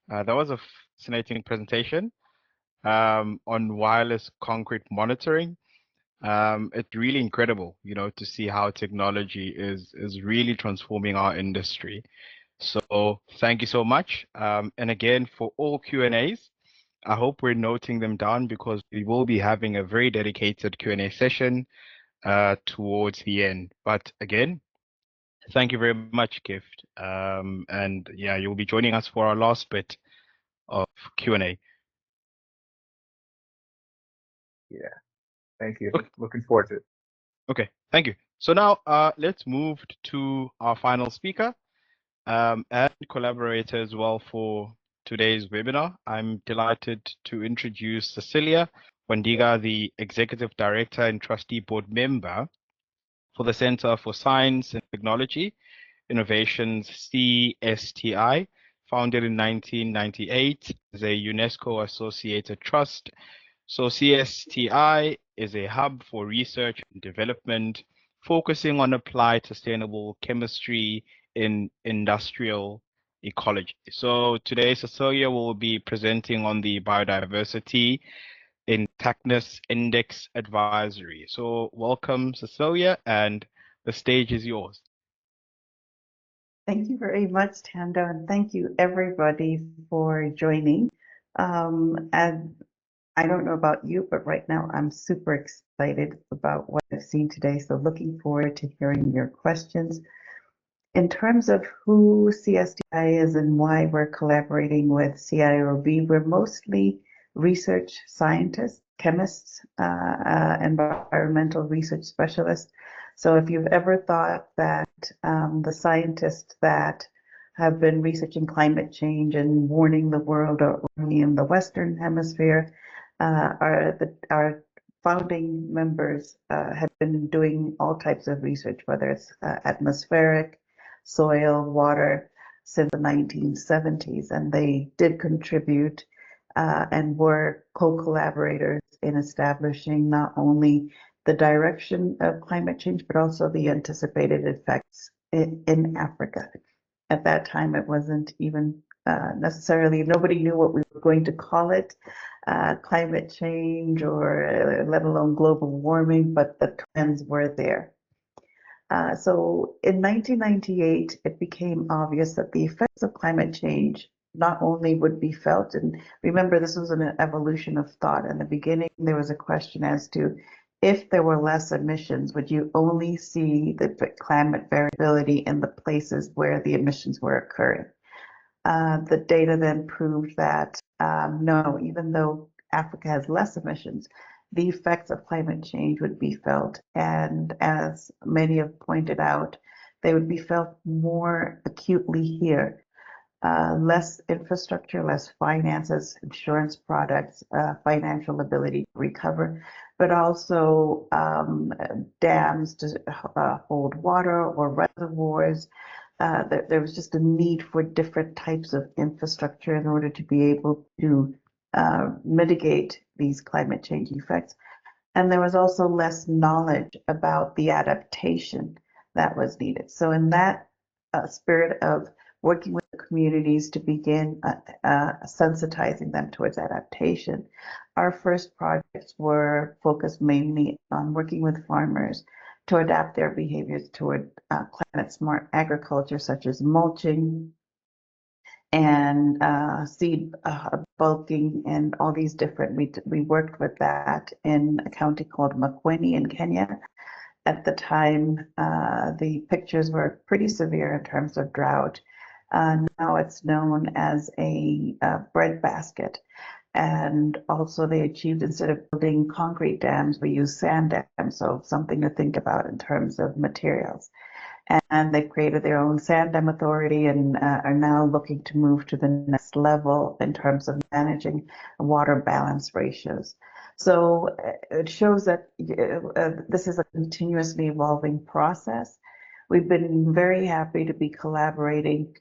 That was a fascinating presentation on wireless concrete monitoring. It's really incredible, to see how technology is really transforming our industry. So thank you so much. And again, for all Q&As, I hope we're noting them down because we will be having a very dedicated Q&A session towards the end. But again, thank you very much, Gift. And yeah, you'll be joining us for our last bit of Q&A. Yeah, thank you. Okay. Looking forward to it. Okay, thank you. So now let's move to our final speaker and collaborator as well for today's webinar. I'm delighted to introduce Cecilia Wandiga, the Executive Director and Trustee Board Member for the Center for Science and Technology Innovations, CSTI, founded in 1998 as a UNESCO associated trust. So CSTI is a hub for research and development focusing on applied sustainable chemistry in industrial ecology. So today, Cecilia will be presenting on the biodiversity intactness index advisory. So welcome, Cecilia, and the stage is yours. Thank you very much, Tando, and thank you everybody for joining. And I don't know about you, but right now I'm super excited about what I've seen today. So looking forward to hearing your questions. In terms of who CSTI is and why we're collaborating with CIOB, we're mostly research scientists, chemists, environmental research specialists. So if you've ever thought that the scientists that have been researching climate change and warning the world are only in the Western Hemisphere, our founding members have been doing all types of research, whether it's atmospheric, soil, water, since the 1970s, and they did contribute and were co-collaborators in establishing not only the direction of climate change, but also the anticipated effects in Africa. At that time, it wasn't even necessarily, nobody knew what we were going to call it, climate change or let alone global warming, but the trends were there. So in 1998, it became obvious that the effects of climate change not only would be felt, and remember this was an evolution of thought. In the beginning, there was a question as to if there were less emissions, would you only see the climate variability in the places where the emissions were occurring? The data then proved that no, even though Africa has less emissions, the effects of climate change would be felt. And as many have pointed out, they would be felt more acutely here. Less infrastructure, less finances, insurance products, financial ability to recover, but also dams to hold water or reservoirs. There was just a need for different types of infrastructure in order to be able to mitigate these climate change effects. And there was also less knowledge about the adaptation that was needed. So in that spirit of working with the communities to begin sensitizing them towards adaptation, our first projects were focused mainly on working with farmers to adapt their behaviors toward climate smart agriculture, such as mulching, and seed bulking and all these different, we worked with that in a county called Makueni in Kenya. At the time, the pictures were pretty severe in terms of drought. Now it's known as a breadbasket. And also they achieved, instead of building concrete dams, we use sand dams. So something to think about in terms of materials. And they've created their own sand dam authority and are now looking to move to the next level in terms of managing water balance ratios. So it shows that this is a continuously evolving process. We've been very happy to be collaborating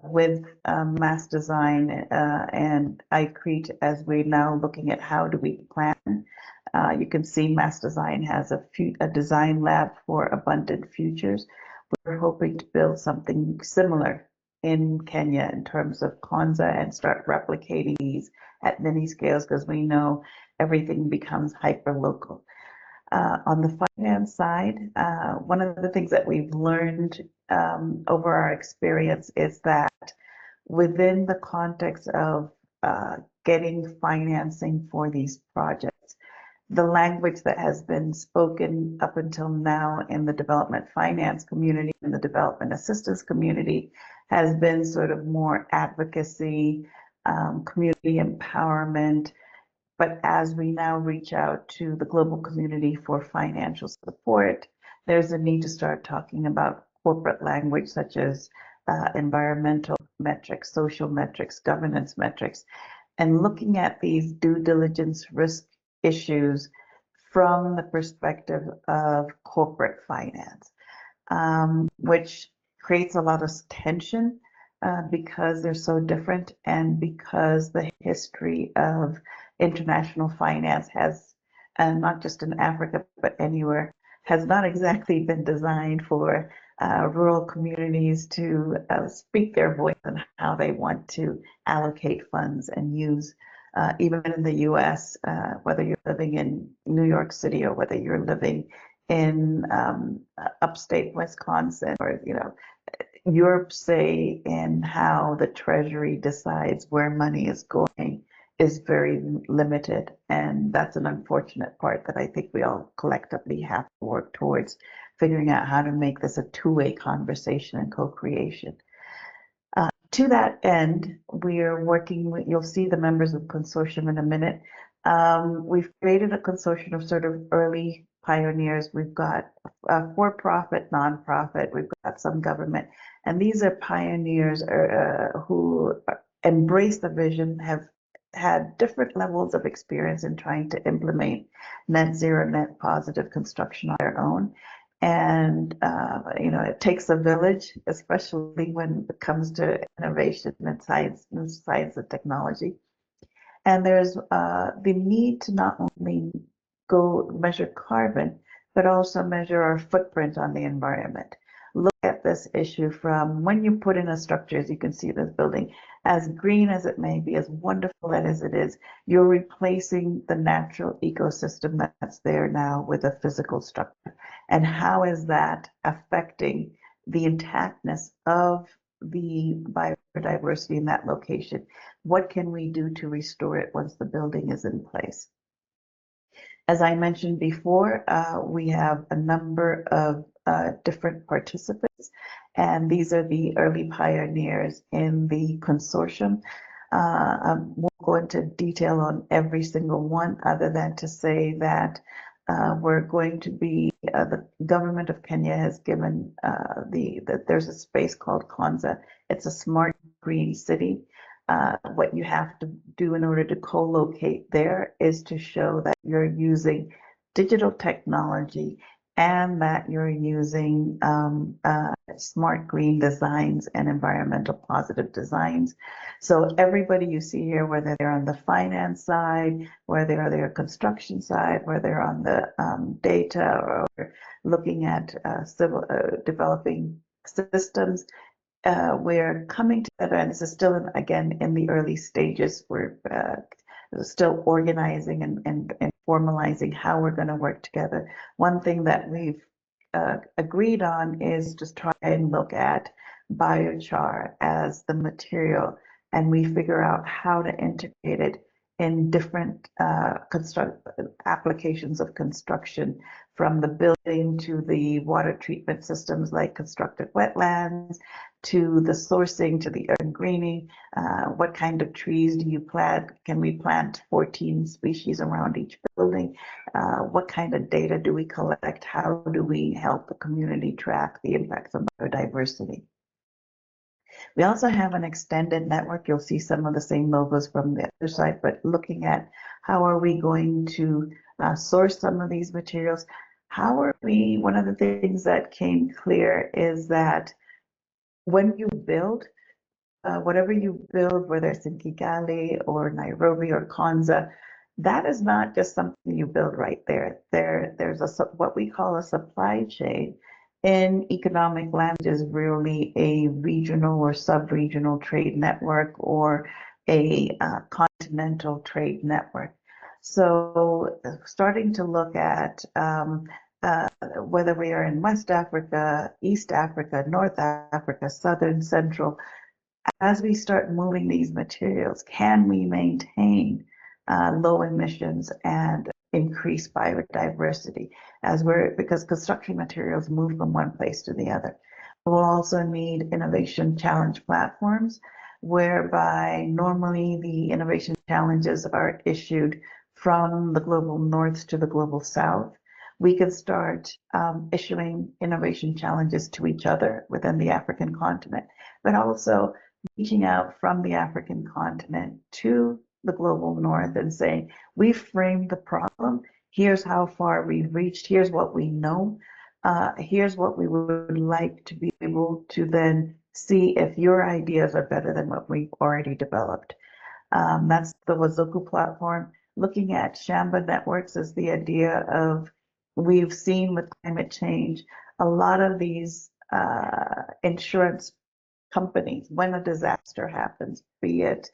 with Mass Design and iCrete as we're now looking at how do we plan. You can see Mass Design has a design lab for abundant futures. We're hoping to build something similar in Kenya in terms of Konza and start replicating these at many scales, because we know everything becomes hyper-local. On the finance side, one of the things that we've learned over our experience is that within the context of getting financing for these projects, the language that has been spoken up until now in the development finance community and the development assistance community has been sort of more advocacy, community empowerment. But as we now reach out to the global community for financial support, there's a need to start talking about corporate language such as environmental metrics, social metrics, governance metrics, and looking at these due diligence risk issues from the perspective of corporate finance, which creates a lot of tension because they're so different and because the history of international finance has, and not just in Africa, but anywhere, has not exactly been designed for rural communities to speak their voice on how they want to allocate funds and use. Even in the US, whether you're living in New York City or whether you're living in upstate Wisconsin, or Europe's say in how the Treasury decides where money is going is very limited. And that's an unfortunate part that I think we all collectively have to work towards figuring out how to make this a two-way conversation and co-creation. To that end, we're working with, you'll see the members of the consortium in a minute. We've created a consortium of sort of early pioneers. We've got for-profit, nonprofit, we've got some government, and these are pioneers who embrace the vision, have had different levels of experience in trying to implement net zero, net positive construction on their own. And, it takes a village, especially when it comes to innovation and science and technology. And there's the need to not only go measure carbon, but also measure our footprint on the environment. Look at this issue from when you put in a structure, as you can see this building, as green as it may be, as wonderful as it is, you're replacing the natural ecosystem that's there now with a physical structure. And how is that affecting the intactness of the biodiversity in that location? What can we do to restore it once the building is in place? As I mentioned before, we have a number of different participants, and these are the early pioneers in the consortium. I won't go into detail on every single one, other than to say that we're going to be, the government of Kenya has given there's a space called Konza. It's a smart green city. What you have to do in order to co-locate there is to show that you're using digital technology and that you're using smart green designs and environmental positive designs. So everybody you see here, whether they're on the finance side, whether they're construction side, whether they're on the data or looking at developing systems, we're coming together, and this is still, again, in the early stages. We're still organizing and formalizing how we're going to work together. One thing that we've agreed on is just try and look at biochar as the material, and we figure out how to integrate it in different applications of construction, from the building to the water treatment systems like constructed wetlands, to the sourcing, to the urban greening. What kind of trees do you plant? Can we plant 14 species around each building? What kind of data do we collect? How do we help the community track the impacts on biodiversity? We also have an extended network. You'll see some of the same logos from the other side, but looking at how are we going to source some of these materials? One of the things that came clear is that when you build, whatever you build, whether it's in Kigali or Nairobi or Konza, that is not just something you build right there. There's what we call a supply chain. In economic language is really a regional or sub-regional trade network, or a continental trade network. So starting to look at whether we are in West Africa, East Africa, North Africa, Southern, Central, as we start moving these materials, can we maintain low emissions and increase biodiversity because construction materials move from one place to the other. We'll also need innovation challenge platforms, whereby normally the innovation challenges are issued from the global north to the global south. We can start issuing innovation challenges to each other within the African continent, but also reaching out from the African continent to the global north and saying, we framed the problem, here's how far we've reached, here's what we know, here's what we would like to be able to then see if your ideas are better than what we've already developed. That's the Wazuku platform. Looking at Shamba networks is the idea of we've seen with climate change, a lot of these insurance companies, when a disaster happens, be it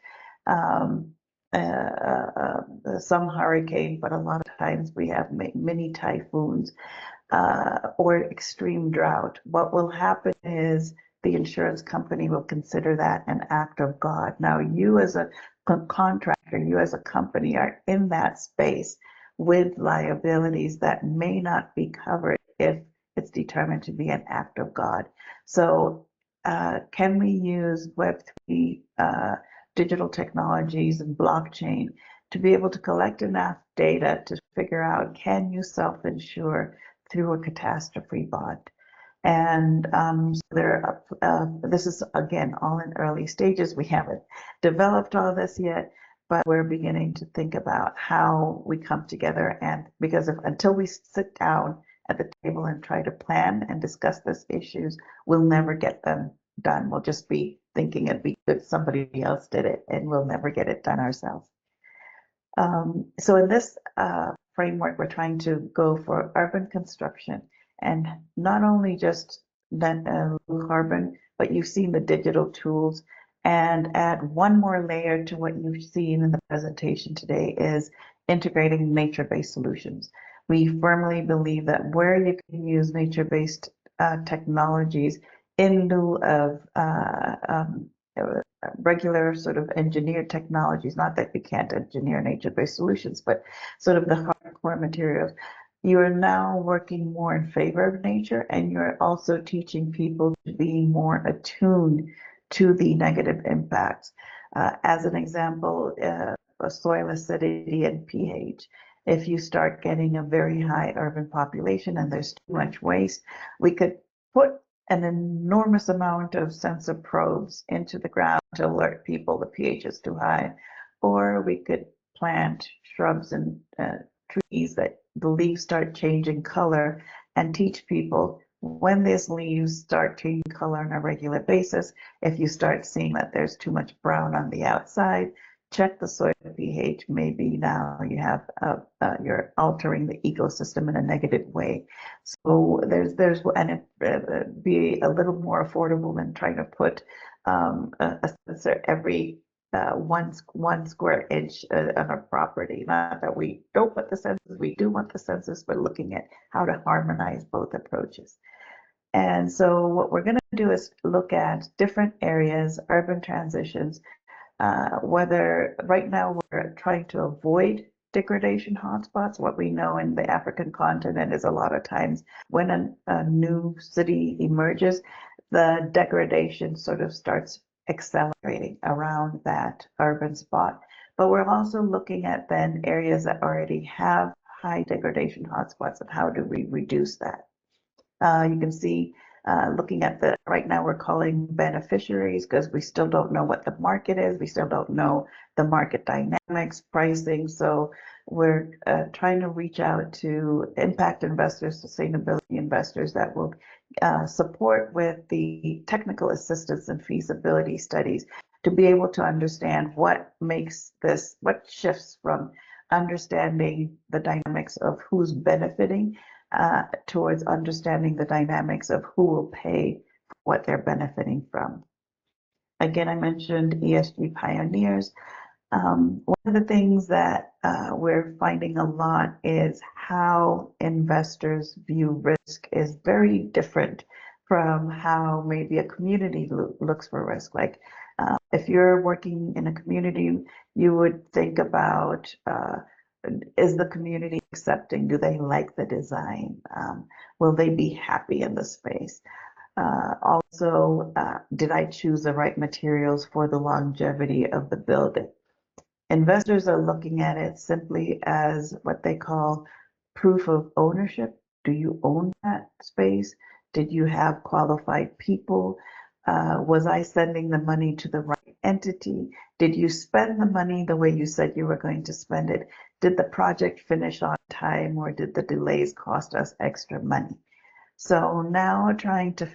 some hurricane, but a lot of times we have many typhoons or extreme drought. What will happen is the insurance company will consider that an act of God. Now, you as a contractor, you as a company are in that space with liabilities that may not be covered if it's determined to be an act of God. So can we use Web3 digital technologies and blockchain to be able to collect enough data to figure out, can you self-insure through a catastrophe bond? And this is, again, all in early stages. We haven't developed all this yet, but we're beginning to think about how we come together. And because until we sit down at the table and try to plan and discuss these issues, we'll never get them done. We'll just be thinking it'd be good if somebody else did it, and we'll never get it done ourselves. So in this framework, we're trying to go for urban construction, and not only just low carbon, but you've seen the digital tools, and add one more layer to what you've seen in the presentation today is integrating nature-based solutions. We firmly believe that where you can use nature-based technologies in lieu of regular sort of engineered technologies, not that you can't engineer nature-based solutions, but sort of the hardcore materials, you are now working more in favor of nature, and you're also teaching people to be more attuned to the negative impacts. As an example, soil acidity and pH. If you start getting a very high urban population and there's too much waste, we could put an enormous amount of sensor probes into the ground to alert people the pH is too high, or we could plant shrubs and trees that the leaves start changing color and teach people when these leaves start changing color on a regular basis. If you start seeing that there's too much brown on the outside, check the soil pH. Maybe now you have you're altering the ecosystem in a negative way. So and it be a little more affordable than trying to put a sensor every one square inch on a property. Not that we don't want the sensors, we do want the sensors, but looking at how to harmonize both approaches. And so what we're going to do is look at different areas, urban transitions, whether right now we're trying to avoid degradation hotspots. What we know in the African continent is a lot of times when a new city emerges, the degradation sort of starts accelerating around that urban spot. But we're also looking at then areas that already have high degradation hotspots, and how do we reduce that? You can see looking at right now we're calling beneficiaries because we still don't know what the market is. We still don't know the market dynamics, pricing. So we're trying to reach out to impact investors, sustainability investors that will support with the technical assistance and feasibility studies to be able to understand what makes this, what shifts from understanding the dynamics of who's benefiting towards understanding the dynamics of who will pay for what they're benefiting from. Again, I mentioned ESG pioneers. One of the things that we're finding a lot is how investors view risk is very different from how maybe a community looks for risk. Like if you're working in a community, you would think about is the community accepting? Do they like the design? Will they be happy in the space? Also, did I choose the right materials for the longevity of the building? Investors are looking at it simply as what they call proof of ownership. Do you own that space? Did you have qualified people? Was I sending the money to the right entity? Did you spend the money the way you said you were going to spend it? Did the project finish on time, or did the delays cost us extra money? So now trying to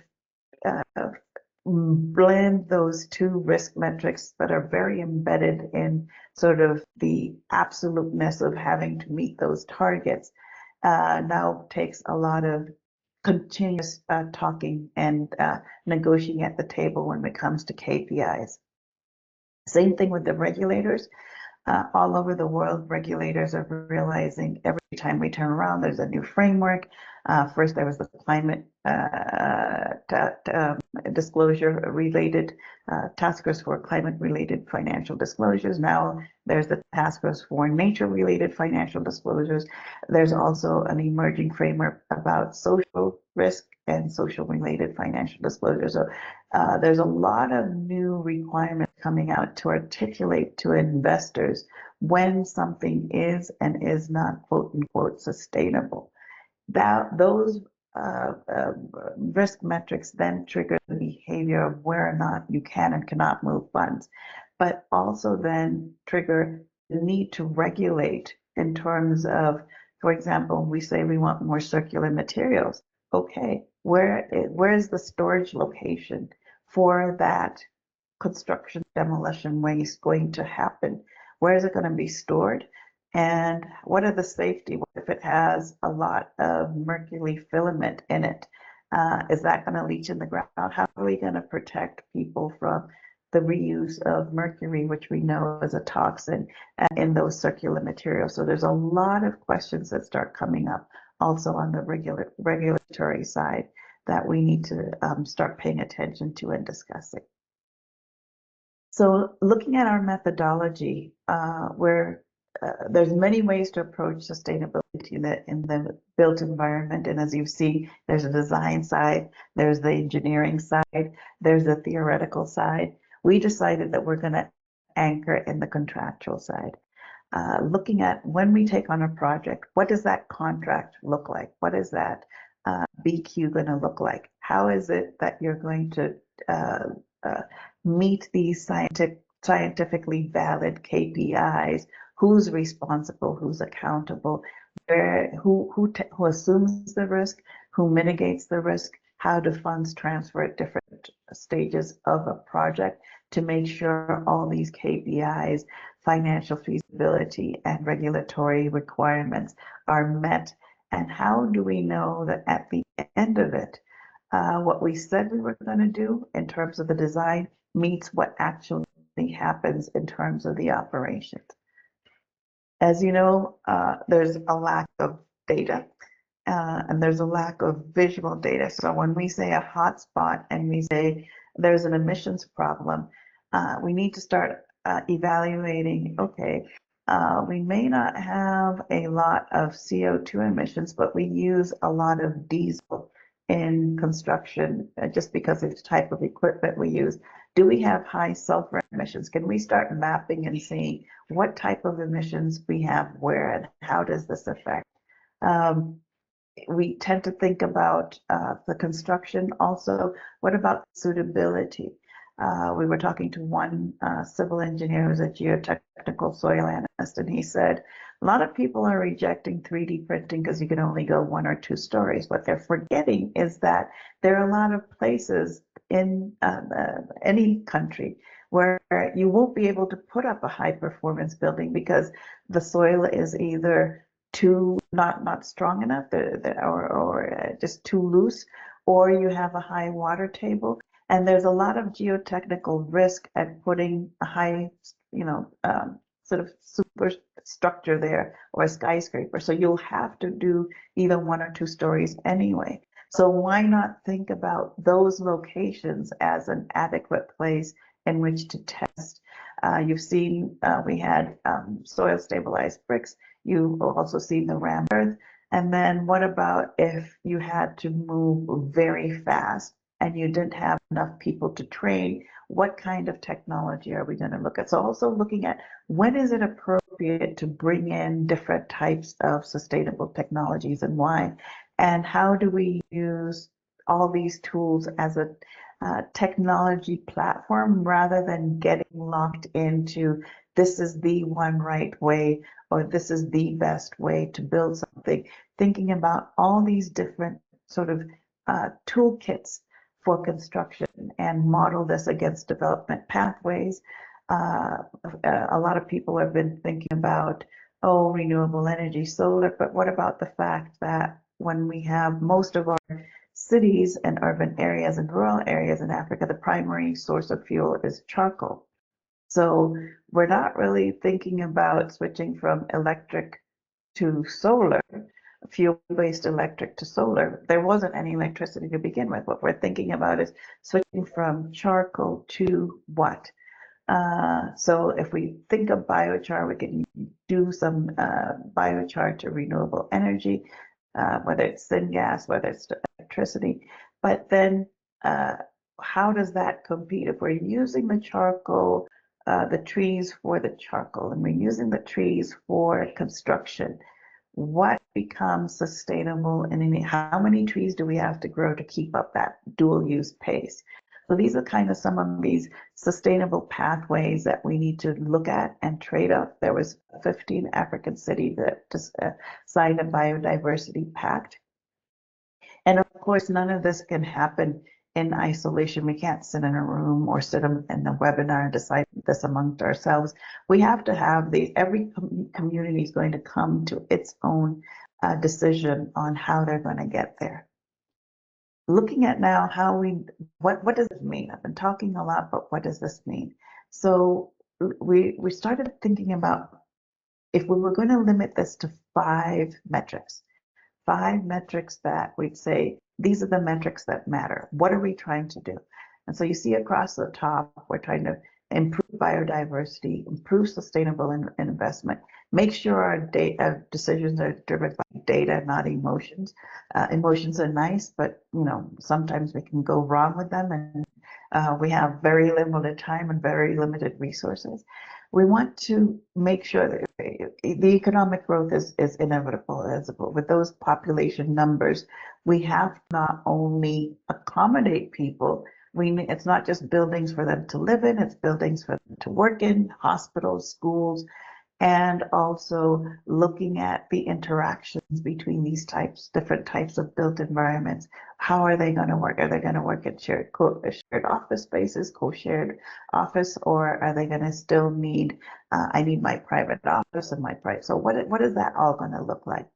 blend those two risk metrics that are very embedded in sort of the absoluteness of having to meet those targets, now takes a lot of continuous talking and negotiating at the table when it comes to KPIs. Same thing with the regulators. All over the world, regulators are realizing every time we turn around, there's a new framework. First, there was the climate disclosure related task force for climate related financial disclosures. Now there's the task force for nature related financial disclosures. There's also an emerging framework about social risk and social related financial disclosures. So there's a lot of new requirements coming out to articulate to investors when something is and is not quote unquote sustainable. Those risk metrics then trigger the behavior of where or not you can and cannot move funds, but also then trigger the need to regulate in terms of, for example, we say we want more circular materials. Okay, where is the storage location for that construction demolition waste going to happen? Where is it going to be stored? And what are the safety? What if it has a lot of mercury filament in it? Is that going to leach in the ground? How are we going to protect people from the reuse of mercury, which we know is a toxin in those circular materials? So there's a lot of questions that start coming up also on the regulatory side that we need to start paying attention to and discussing. So looking at our methodology, where there's many ways to approach sustainability in the built environment. And as you see, there's a design side, there's the engineering side, there's the theoretical side. We decided that we're going to anchor in the contractual side. Looking at when we take on a project, what does that contract look like? What is that BQ going to look like? How is it that you're going to meet these scientifically valid KPIs? Who's responsible? Who's accountable? Who assumes the risk? Who mitigates the risk? How do funds transfer at different stages of a project to make sure all these KPIs, financial feasibility, and regulatory requirements are met? And how do we know that at the end of it, what we said we were going to do in terms of the design meets what actually happens in terms of the operations? As you know, there's a lack of data and there's a lack of visual data. So when we say a hotspot and we say there's an emissions problem, we need to start evaluating, okay, we may not have a lot of CO2 emissions, but we use a lot of diesel in construction just because of the type of equipment we use. Do we have high sulfur emissions? Can we start mapping and seeing what type of emissions we have where and how does this affect? We tend to think about the construction also. What about suitability? We were talking to one civil engineer who's a geotechnical soil analyst, and he said, a lot of people are rejecting 3D printing because you can only go 1 or 2 stories. What they're forgetting is that there are a lot of places in any country where you won't be able to put up a high performance building because the soil is either too not strong enough or just too loose, or you have a high water table. And there's a lot of geotechnical risk at putting a high, sort of superstructure there or a skyscraper. So you'll have to do either 1 or 2 stories anyway. So why not think about those locations as an adequate place in which to test? You've seen we had soil stabilized bricks. You've also seen the rammed earth. And then what about if you had to move very fast and you didn't have enough people to train? What kind of technology are we going to look at? So also looking at when is it appropriate to bring in different types of sustainable technologies and why? And how do we use all these tools as a technology platform rather than getting locked into this is the one right way or this is the best way to build something? Thinking about all these different sort of toolkits for construction and model this against development pathways. A lot of people have been thinking about oh, renewable energy, solar, but what about the fact that when we have most of our cities and urban areas and rural areas in Africa, the primary source of fuel is charcoal. So we're not really thinking about switching from electric to solar, fuel-based electric to solar. There wasn't any electricity to begin with. What we're thinking about is switching from charcoal to what? So if we think of biochar, we can do some biochar to renewable energy, whether it's syngas, whether it's electricity. But then how does that compete? If we're using the charcoal, the trees for the charcoal, and we're using the trees for construction, what becomes sustainable, and how many trees do we have to grow to keep up that dual use pace? So these are kind of some of these sustainable pathways that we need to look at and trade off. There was 15 African cities that just signed a biodiversity pact. And of course, none of this can happen in isolation. We can't sit in a room or sit in a webinar and decide this amongst ourselves. We have to have every community is going to come to its own decision on how they're going to get there. Looking at now what does it mean? I've been talking a lot, but what does this mean? So we started thinking about if we were going to limit this to 5 metrics that we'd say, these are the metrics that matter. What are we trying to do? And so you see across the top, we're trying to improve biodiversity, improve sustainable investment, make sure our decisions are driven by data, not emotions. Emotions are nice, but sometimes we can go wrong with them, and we have very limited time and very limited resources. We want to make sure that the economic growth is inevitable. With those population numbers, we have to not only accommodate people, it's not just buildings for them to live in, it's buildings for them to work in, hospitals, schools, and also looking at the interactions between these different types of built environments. How are they going to work? Are they going to work at shared office spaces, co-shared office, or are they going to still need, I need my private office and my private, so what is that all going to look like?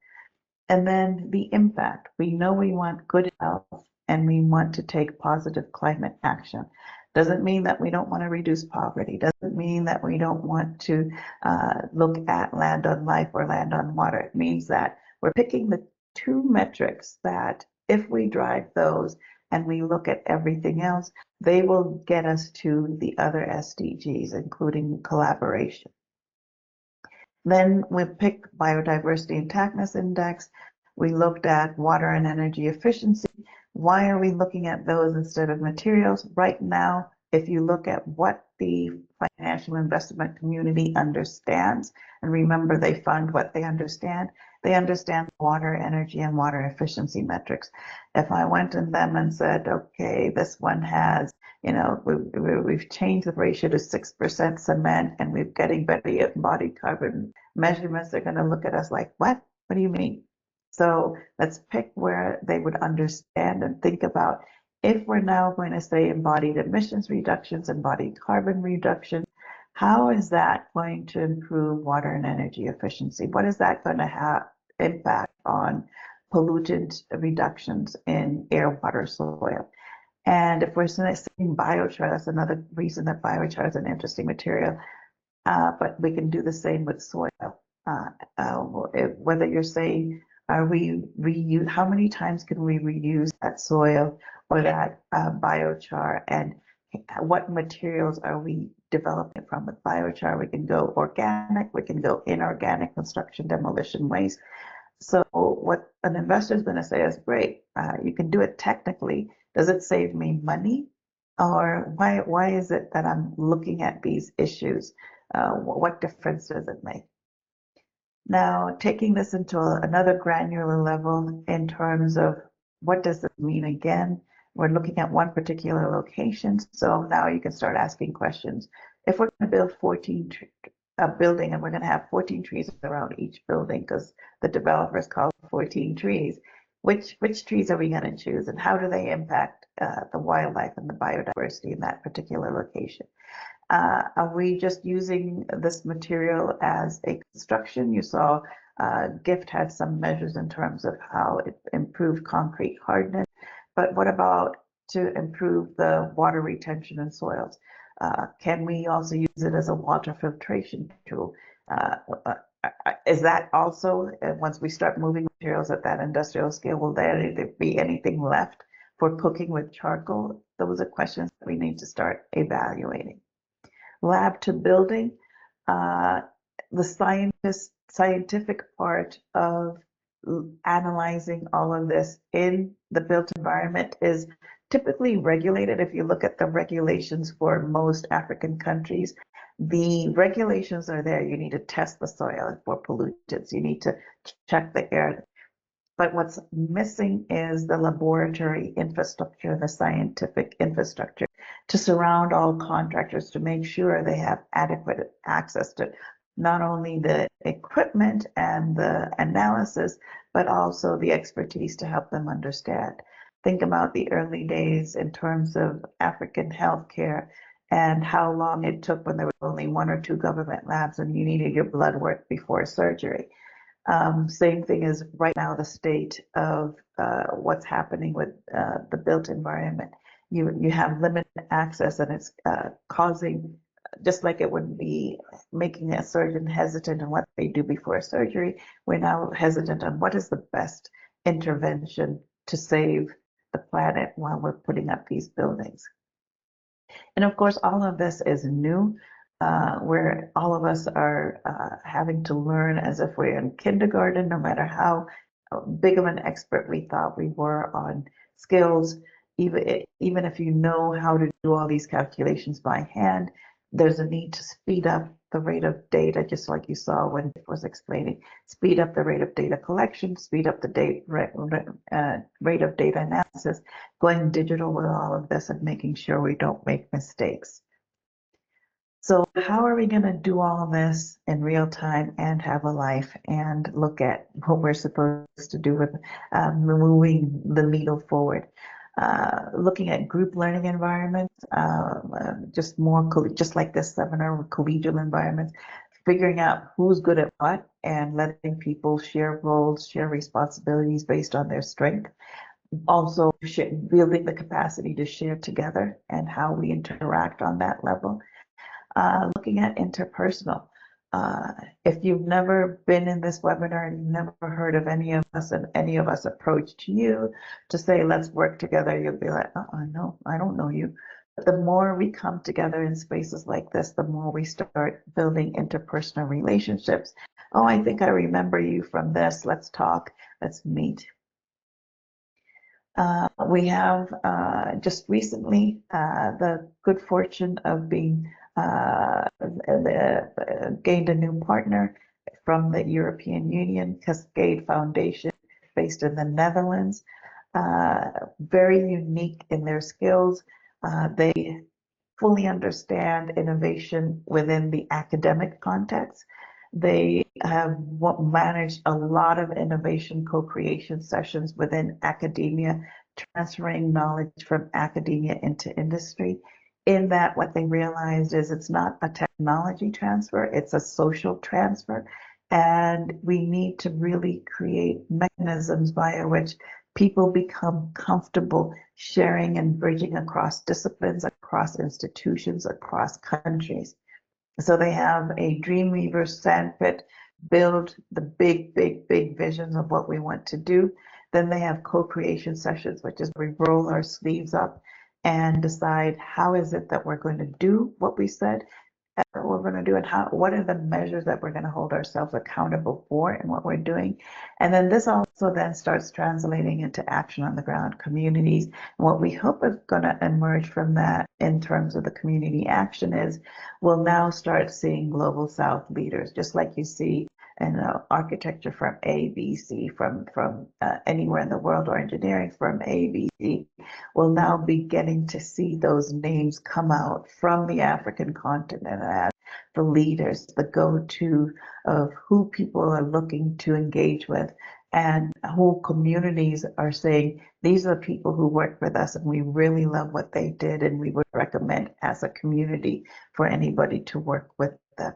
And then the impact. We know we want good health and we want to take positive climate action. Doesn't mean that we don't want to reduce poverty. Doesn't mean that we don't want to look at land on life or land on water. It means that we're picking the 2 metrics that if we drive those and we look at everything else, they will get us to the other SDGs, including collaboration. Then we picked biodiversity intactness index. We looked at water and energy efficiency. Why are we looking at those instead of materials? Right now, if you look at what the financial investment community understands, and remember they fund what they understand water, energy, and water efficiency metrics. If I went to them and said, okay, this one has, we've changed the ratio to 6% cement and we're getting better embodied carbon measurements, they're going to look at us like, what? What do you mean? So let's pick where they would understand and think about, if we're now going to say embodied emissions reductions, embodied carbon reduction, how is that going to improve water and energy efficiency? What is that going to have impact on pollutant reductions in air, water, soil? And if we're saying biochar, that's another reason that biochar is an interesting material, but we can do the same with soil. Whether you're saying, are we reuse? How many times can we reuse that soil or that biochar? And what materials are we developing from? With biochar, we can go organic, we can go inorganic, construction, demolition waste. So what an investor is going to say is, great, you can do it technically. Does it save me money? Or why is it that I'm looking at these issues? What difference does it make? Now, taking this into another granular level in terms of what does this mean again? We're looking at one particular location, so now you can start asking questions. If we're going to build a building and we're going to have 14 trees around each building because the developers call it 14 trees, which trees are we going to choose and how do they impact the wildlife and the biodiversity in that particular location? Are we just using this material as a construction? You saw GIFT had some measures in terms of how it improved concrete hardness, but what about to improve the water retention in soils? Can we also use it as a water filtration tool? Is that also, once we start moving materials at that industrial scale, will there be anything left for cooking with charcoal? Those are questions that we need to start evaluating. Lab to building, the scientific part of analyzing all of this in the built environment is typically regulated. If you look at the regulations for most African countries, the regulations are there. You need to test the soil for pollutants. You need to check the air. But what's missing is the laboratory infrastructure, the scientific infrastructure to surround all contractors to make sure they have adequate access to not only the equipment and the analysis, but also the expertise to help them understand. Think about the early days in terms of African healthcare and how long it took when there was only 1 or 2 government labs and you needed your blood work before surgery. Same thing as right now the state of what's happening with the built environment. You have limited access and it's causing, just like it would be making a surgeon hesitant on what they do before surgery, we're now hesitant on what is the best intervention to save the planet while we're putting up these buildings. And of course, all of this is new, where all of us are having to learn as if we're in kindergarten, no matter how big of an expert we thought we were on skills. Even if you know how to do all these calculations by hand, there's a need to speed up the rate of data, just like you saw when it was explaining. Speed up the rate of data collection, speed up the rate of data analysis, going digital with all of this and making sure we don't make mistakes. So how are we going to do all of this in real time and have a life and look at what we're supposed to do with moving the needle forward? Looking at group learning environments, just like this seminar with collegial environments, figuring out who's good at what and letting people share roles, share responsibilities based on their strength. Also building the capacity to share together and how we interact on that level. Looking at interpersonal. If you've never been in this webinar and you've never heard of any of us and any of us approached you to say, let's work together, you'll be like, no, I don't know you. But the more we come together in spaces like this, the more we start building interpersonal relationships. Oh, I think I remember you from this. Let's talk. Let's meet. We have just recently the good fortune of being gained a new partner from the European Union, Cascade Foundation, based in the Netherlands. Very unique in their skills. They fully understand innovation within the academic context. They have managed a lot of innovation co-creation sessions within academia, transferring knowledge from academia into industry. In that, what they realized is it's not a technology transfer, it's a social transfer. And we need to really create mechanisms via which people become comfortable sharing and bridging across disciplines, across institutions, across countries. So they have a Dreamweaver sandpit, build the big visions of what we want to do. Then they have co-creation sessions, which is we roll our sleeves up and decide how is it that we're going to do what we said we're going to do and what are the measures that we're going to hold ourselves accountable for in what we're doing. And then this also then starts translating into action on the ground, communities. And what we hope is going to emerge from that in terms of the community action is we'll now start seeing global South leaders, just like you see in architecture from ABC, from anywhere in the world, or engineering from ABC. We'll now be getting to see those names come out from the African continent as the leaders, the go-to of who people are looking to engage with, and who communities are saying, these are the people who work with us, and we really love what they did, and we would recommend as a community for anybody to work with them.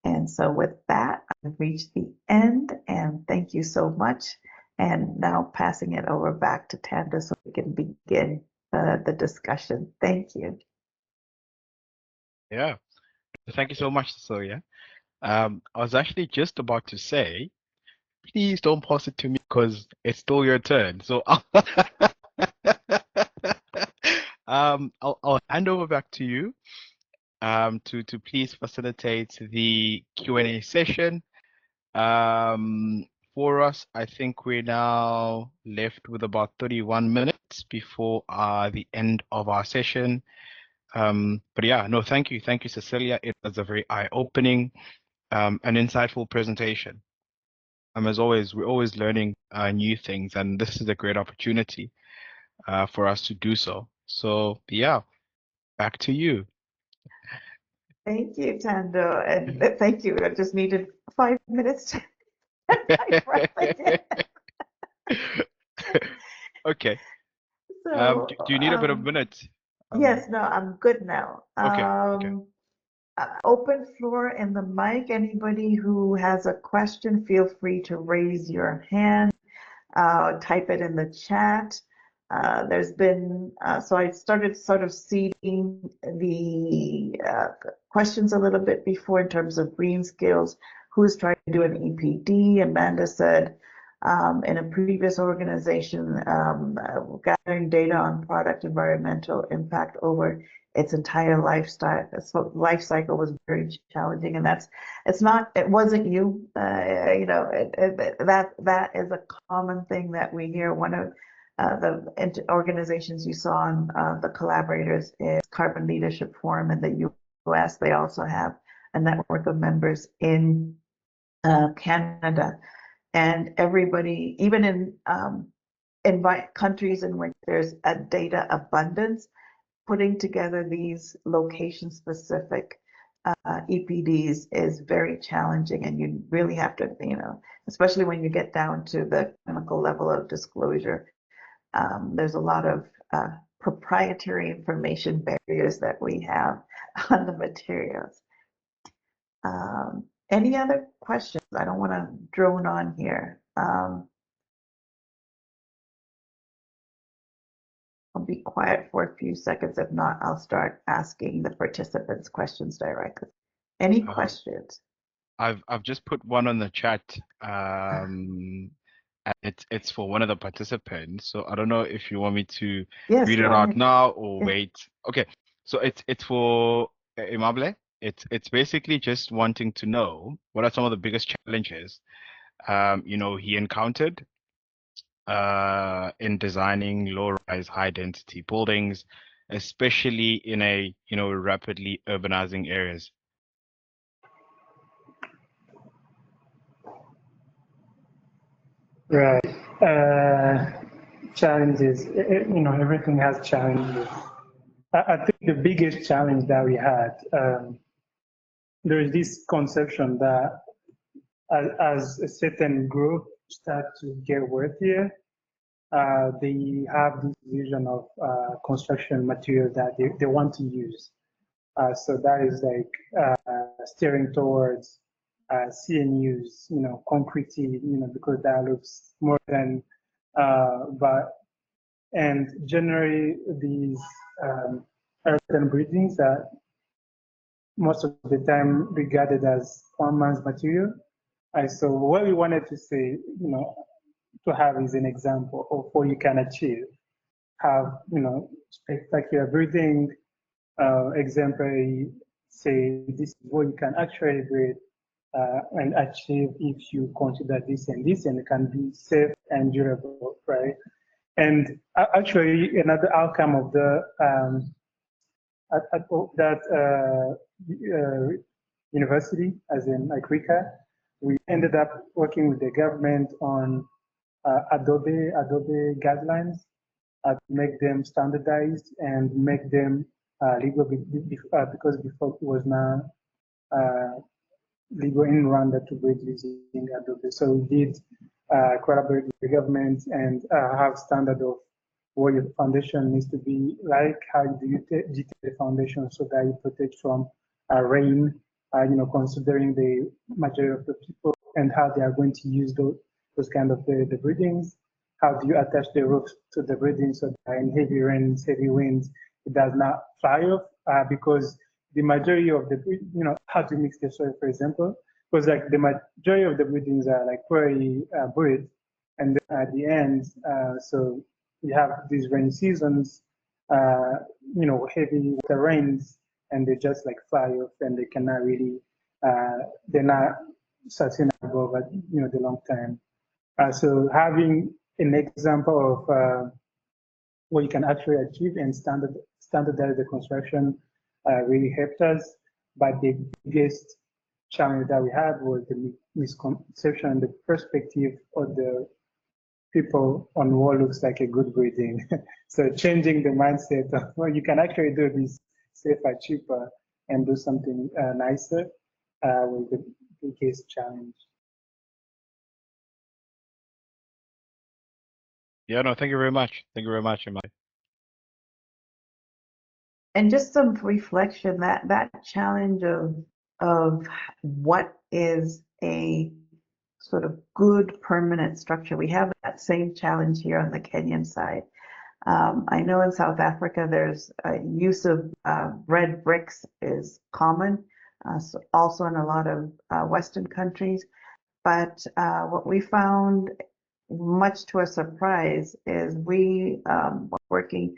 And so with that, I've reached the end, and thank you so much. And now passing it over back to Tanda so we can begin the discussion. Thank you. Yeah, thank you so much, Cecilia. I was actually just about to say, please don't pass it to me because it's still your turn. So I'll hand over back to you to please facilitate the Q&A session. For us, I think we're now left with about 31 minutes before the end of our session. But yeah, no, thank you, Cecilia. It was a very eye-opening, an insightful presentation. As always, we're always learning new things, and this is a great opportunity for us to do so. So yeah, back to you. Thank you, Tando, and thank you. I just needed 5 minutes to get my breath again. Okay. So, Do you need a bit of minutes? yes, no, I'm good now. Okay. Okay. Open floor in the mic. Anybody who has a question, feel free to raise your hand. Type it in the chat. There's been, so I started sort of seeding the questions a little bit before in terms of green skills. Who's trying to do an EPD? Amanda said in a previous organization, gathering data on product environmental impact over its entire lifestyle. So life cycle was very challenging, and it wasn't you. That is a common thing that we hear. One of the organizations you saw on the collaborators is Carbon Leadership Forum in the US. They also have a network of members in Canada, and everybody, even in countries in which there's a data abundance, putting together these location-specific EPDs is very challenging, and you really have to, especially when you get down to the chemical level of disclosure, there's a lot of proprietary information barriers that we have on the materials. Any other questions? I don't want to drone on here. I'll be quiet for a few seconds. If not, I'll start asking the participants questions directly. Any questions? I've just put one on the chat. It's for one of the participants. So I don't know if you want me to read it out now or wait. Okay. So it's for Imable. It's basically just wanting to know what are some of the biggest challenges he encountered in designing low-rise, high-density buildings, especially in a rapidly urbanizing areas. Right. Challenges. Everything has challenges. I think the biggest challenge that we had, there is this conception that as a certain group start to get wealthier, they have this vision of construction material that they want to use. So that is like steering towards CNUs, concrete, because that looks more than, and generally these urban buildings are most of the time regarded as one man's material. And so what we wanted to say, to have is an example of what you can achieve. Have, spectacular building, exemplary, say this is what you can actually build and achieve if you consider this, and it can be safe and durable, right? And actually, another outcome of the university, as in ICRICA, we ended up working with the government on Adobe guidelines to make them standardized and make them legal, because before it was not legal in Rwanda to build using Adobe. So we did collaborate with the government, and have standard of what your foundation needs to be like. How do you detail the foundation so that you protect from rain, considering the majority of the people and how they are going to use those kind of the buildings. How do you attach the roof to the building so that in heavy rains, heavy winds, it does not fly off? Because the majority of the, how to mix the soil, for example, because like the majority of the buildings are like very buoyed, and at the end, so you have these rainy seasons, heavy water rains, and they just like fly off, and they cannot really, they're not sustainable over the long term. So having an example of what you can actually achieve and standardize the construction really helped us. But the biggest challenge that we had was the misconception, the perspective of the people on what looks like a good building. So changing the mindset of, well, you can actually do this safer, cheaper, and do something nicer was the biggest challenge. Yeah, no, thank you very much. Thank you very much, Imai. And just some reflection, that challenge of what is a sort of good permanent structure. We have that same challenge here on the Kenyan side. I know in South Africa there's a use of red bricks is common, so also in a lot of Western countries. But what we found, much to our surprise, is we were working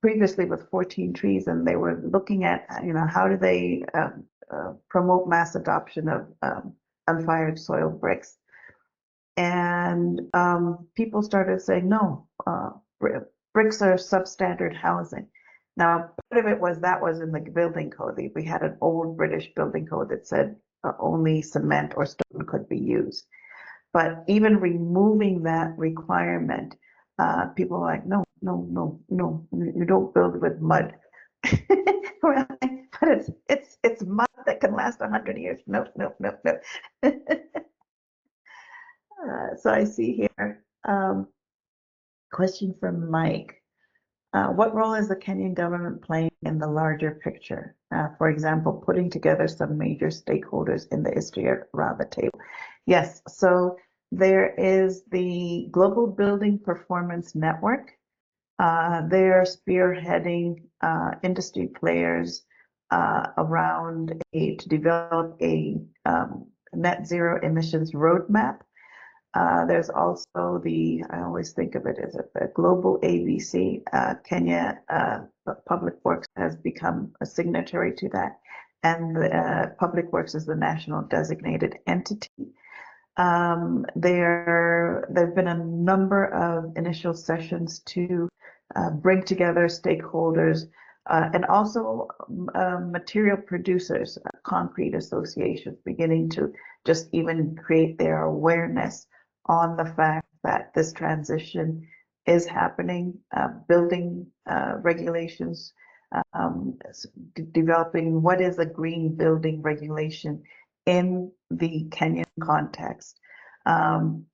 previously with 14 trees, and they were looking at, how do they promote mass adoption of unfired soil bricks. And people started saying, no, bricks are substandard housing. Now, part of it was that was in the building code. We had an old British building code that said only cement or stone could be used. But even removing that requirement, people were like, no, no, no, no, you don't build with mud. But it's mud that can last 100 years. No, no, no, no. So I see here, question from Mike. What role is the Kenyan government playing in the larger picture? For example, putting together some major stakeholders in the history around the table. Yes, so there is the Global Building Performance Network. They're spearheading industry players around to develop a net zero emissions roadmap. There's also I always think of it as a global ABC. Kenya Public Works has become a signatory to that, and Public Works is the national designated entity. There've been a number of initial sessions to bring together stakeholders and also material producers, concrete associations, beginning to just even create their awareness on the fact that this transition is happening, building regulations, developing what is a green building regulation in the Kenyan context. One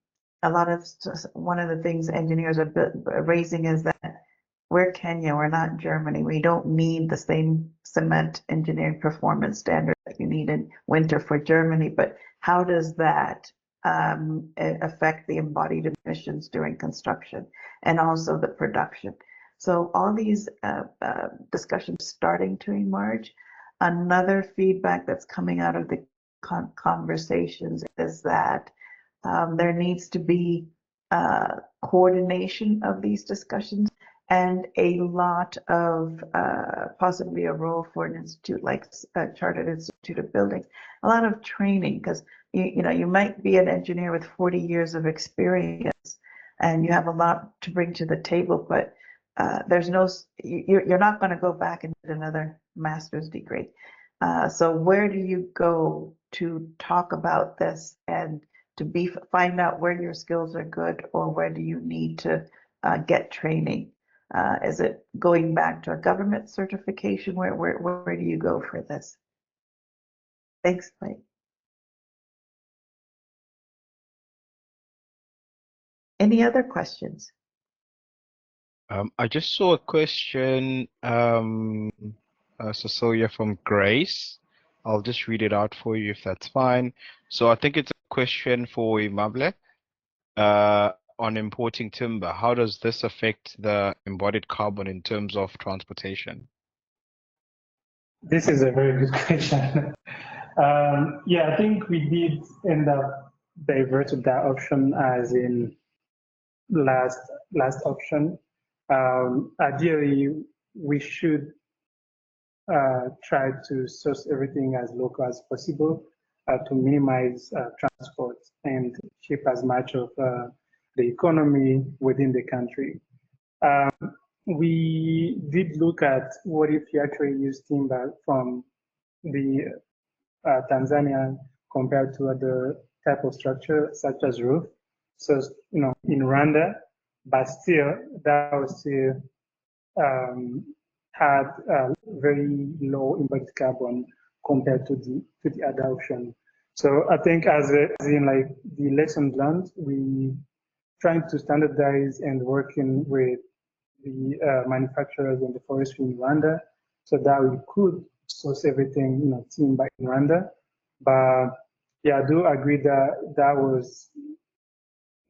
of the things engineers are raising is that we're Kenya, we're not Germany. We don't need the same cement engineering performance standard that you need in winter for Germany, but how does that affect the embodied emissions during construction and also the production? So all these discussions starting to emerge. Another feedback that's coming out of the conversations is that there needs to be coordination of these discussions and a lot of possibly a role for an institute like Chartered Institute of Buildings, a lot of training, because you might be an engineer with 40 years of experience and you have a lot to bring to the table, but you're not going to go back and get another master's degree. So where do you go to talk about this and to find out where your skills are good, or where do you need to get training? Is it going back to a government certification? Where do you go for this? Thanks, Mike. Any other questions? I just saw a question, Cecilia, from Grace. I'll just read it out for you if that's fine. So I think it's a question for Imable on importing timber. How does this affect the embodied carbon in terms of transportation? This is a very good question. Yeah, I think we did end up diverting that option as in last option. Ideally, we should try to source everything as local as possible to minimize transport and keep as much of the economy within the country. We did look at what if you actually use timber from the Tanzania compared to other type of structure such as roof. So, in Rwanda, but still, that was still had very low embodied carbon compared to the other option. So I think as in like the lessons learned, we trying to standardize and working with the manufacturers and the forestry in Rwanda so that we could source everything, timber in Rwanda. But yeah, I do agree that that was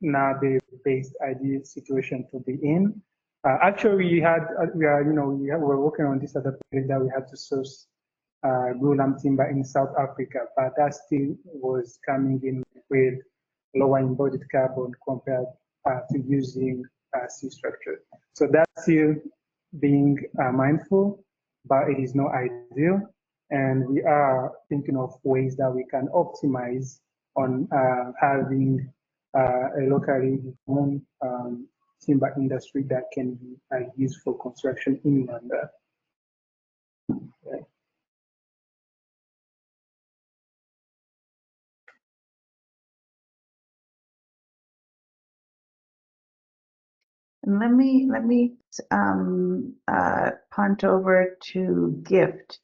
not the best ideal situation to be in. Actually, we were working on this other project that we had to source Gulam timber in South Africa, but that still was coming in with lower embodied carbon compared to using sea structure. So that's still being mindful, but it is not ideal. And we are thinking of ways that we can optimize on having a locally owned timber industry that can be used for construction in Rwanda. Yeah. And let me punt over to Gift.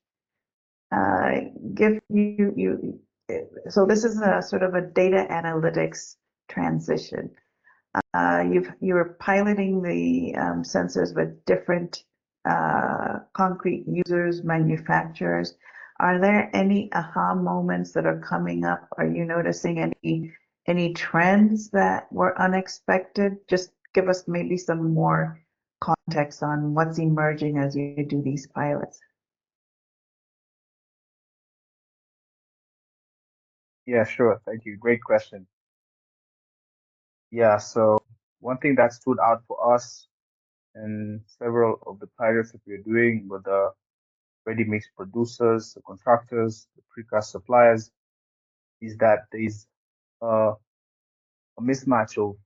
Gift, so this is a sort of a data analytics transition. You're piloting the sensors with different concrete users, manufacturers. Are there any aha moments that are coming up? Are you noticing any trends that were unexpected? Just give us maybe some more context on what's emerging as you do these pilots. Yeah, sure. Thank you. Great question. Yeah, so one thing that stood out for us in several of the pilots that we're doing with the ready-mix producers, the contractors, the precast suppliers, is that there is a mismatch of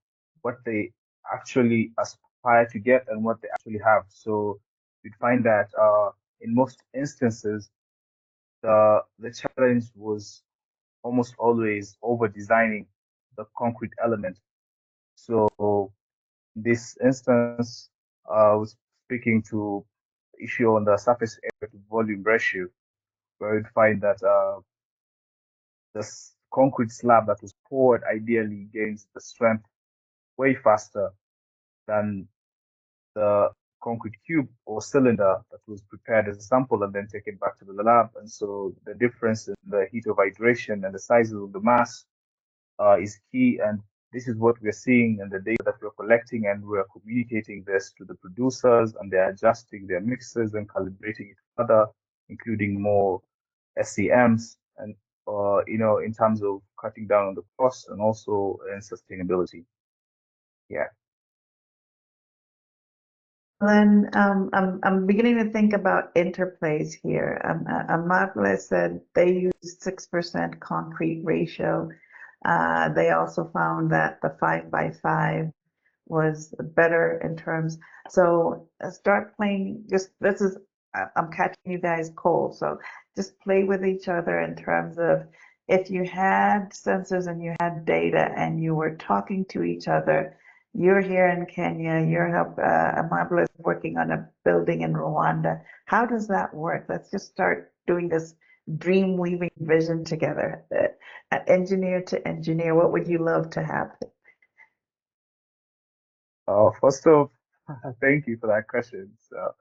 what they actually aspire to get and what they actually have. So you'd find that in most instances, the challenge was almost always over designing the concrete element. So this instance was speaking to issue on the surface area to volume ratio, where you'd find that the concrete slab that was poured ideally gains the strength way faster than the concrete cube or cylinder that was prepared as a sample and then taken back to the lab. And so the difference in the heat of hydration and the size of the mass is key. And this is what we're seeing in the data that we're collecting, and we're communicating this to the producers, and they're adjusting their mixes and calibrating it further, including more SCMs and in terms of cutting down on the costs and also in sustainability. Yeah. Then I'm beginning to think about interplays here. Amable said they used 6% concrete ratio. They also found that the 5x5 was better in terms. So start playing. I'm catching you guys cold. So just play with each other in terms of if you had sensors and you had data and you were talking to each other. You're here in Kenya, Amable is working on a building in Rwanda. How does that work? Let's just start doing this dream weaving vision together. Engineer to engineer, what would you love to happen? First off, thank you for that question. So,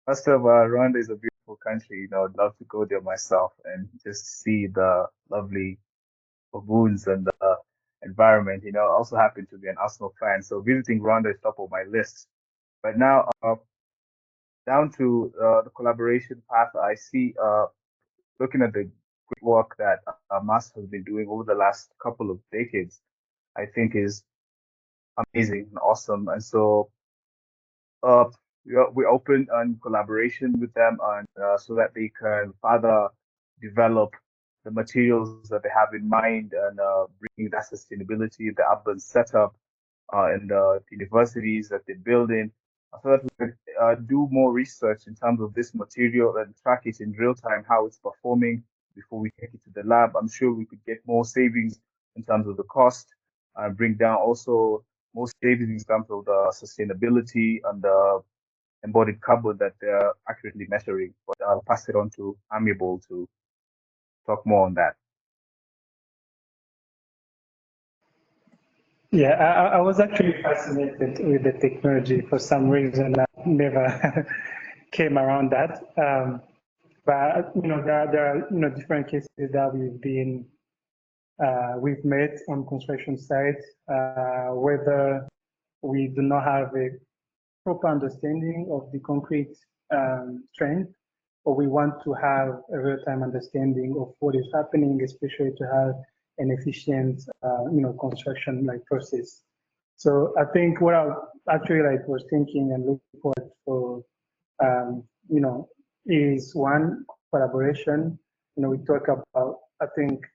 first of all, Rwanda is a beautiful country. I'd love to go there myself and just see the lovely baboons and the environment. I also happen to be an Arsenal fan, so visiting Rwanda is top of my list. But now, down to the collaboration path, I see, looking at the great work that MAS has been doing over the last couple of decades, I think is amazing and awesome. And so, uh, we're open on collaboration with them and so that they can further develop the materials that they have in mind and bringing that sustainability, the urban setup, and the universities that they're building, so that we could do more research in terms of this material and track it in real time, how it's performing before we take it to the lab. I'm sure we could get more savings in terms of the cost, and bring down also more savings in terms of the sustainability and the embodied carbon that they're accurately measuring. But I'll pass it on to Amiable to talk more on that. Yeah, I was actually fascinated with the technology for some reason. I never came around that. But there are different cases that we've met on construction sites, whether we do not have a proper understanding of the concrete strength, or we want to have a real-time understanding of what is happening, especially to have an efficient, construction process. So I think what I actually was thinking and looking forward for, is one, collaboration. We talk about, I think,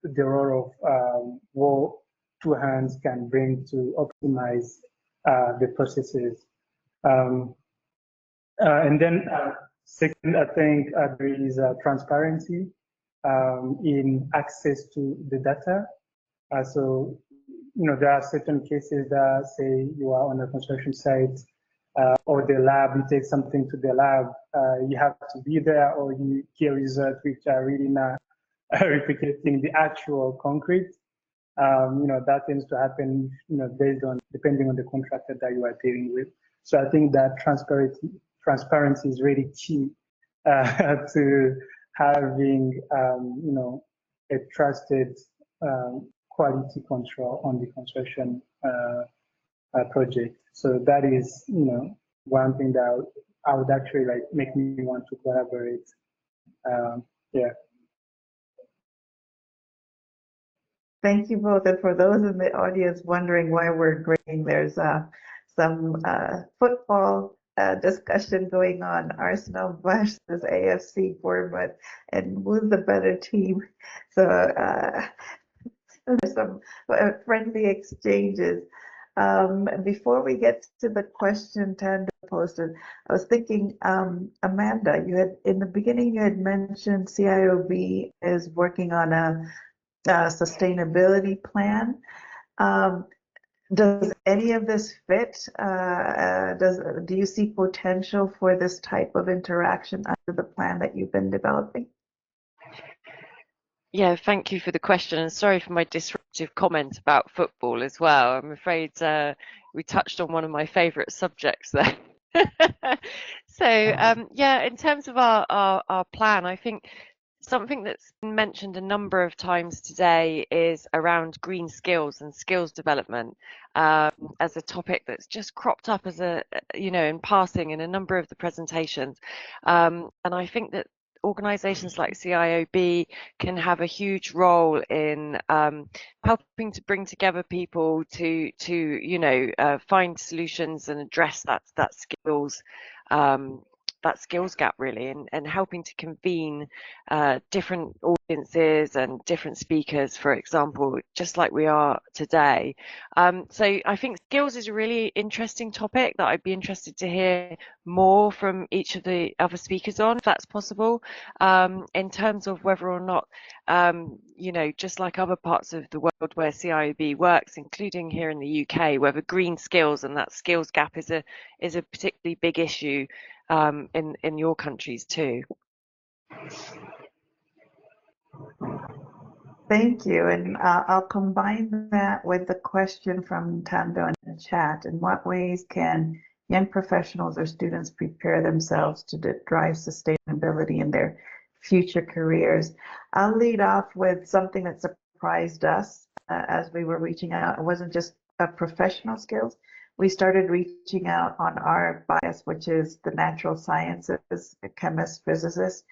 the role of what two hands can bring to optimize the processes. And then second, I think there is transparency in access to the data. So, there are certain cases that say you are on a construction site or the lab, you take something to the lab, you have to be there, or you get results which are really not replicating the actual concrete. That tends to happen, based on, depending on the contractor that you are dealing with. So I think that transparency is really key to having, a trusted quality control on the construction project. So that is, one thing that I would actually make me want to collaborate. Yeah. Thank you both. And for those in the audience wondering why we're agreeing, there's some football discussion going on, Arsenal versus AFC Bournemouth, and who's the better team. So there's some friendly exchanges. Before we get to the question Tando posted, I was thinking, Amanda, you had in the beginning you had mentioned CIOB is working on a sustainability plan. Does any of this fit? Do you see potential for this type of interaction under the plan that you've been developing? Yeah, thank you for the question, and sorry for my disruptive comment about football as well. I'm afraid we touched on one of my favourite subjects there. So yeah, in terms of our plan, I think something that's been mentioned a number of times today is around green skills and skills development as a topic that's just cropped up as in passing in a number of the presentations. And I think that organizations like CIOB can have a huge role in helping to bring together people to find solutions and address that skills gap really, and helping to convene different audiences and different speakers, for example, just like we are today. So I think skills is a really interesting topic that I'd be interested to hear more from each of the other speakers on, if that's possible, in terms of whether or not, just like other parts of the world where CIOB works, including here in the UK, whether green skills and that skills gap is a particularly big issue in your countries too. Thank you, and I'll combine that with the question from Tando and chat. In what ways can young professionals or students prepare themselves to drive sustainability in their future careers? I'll lead off with something that surprised us as we were reaching out. It wasn't just professional skills. We started reaching out on our bias, which is the natural sciences, chemists, physicists,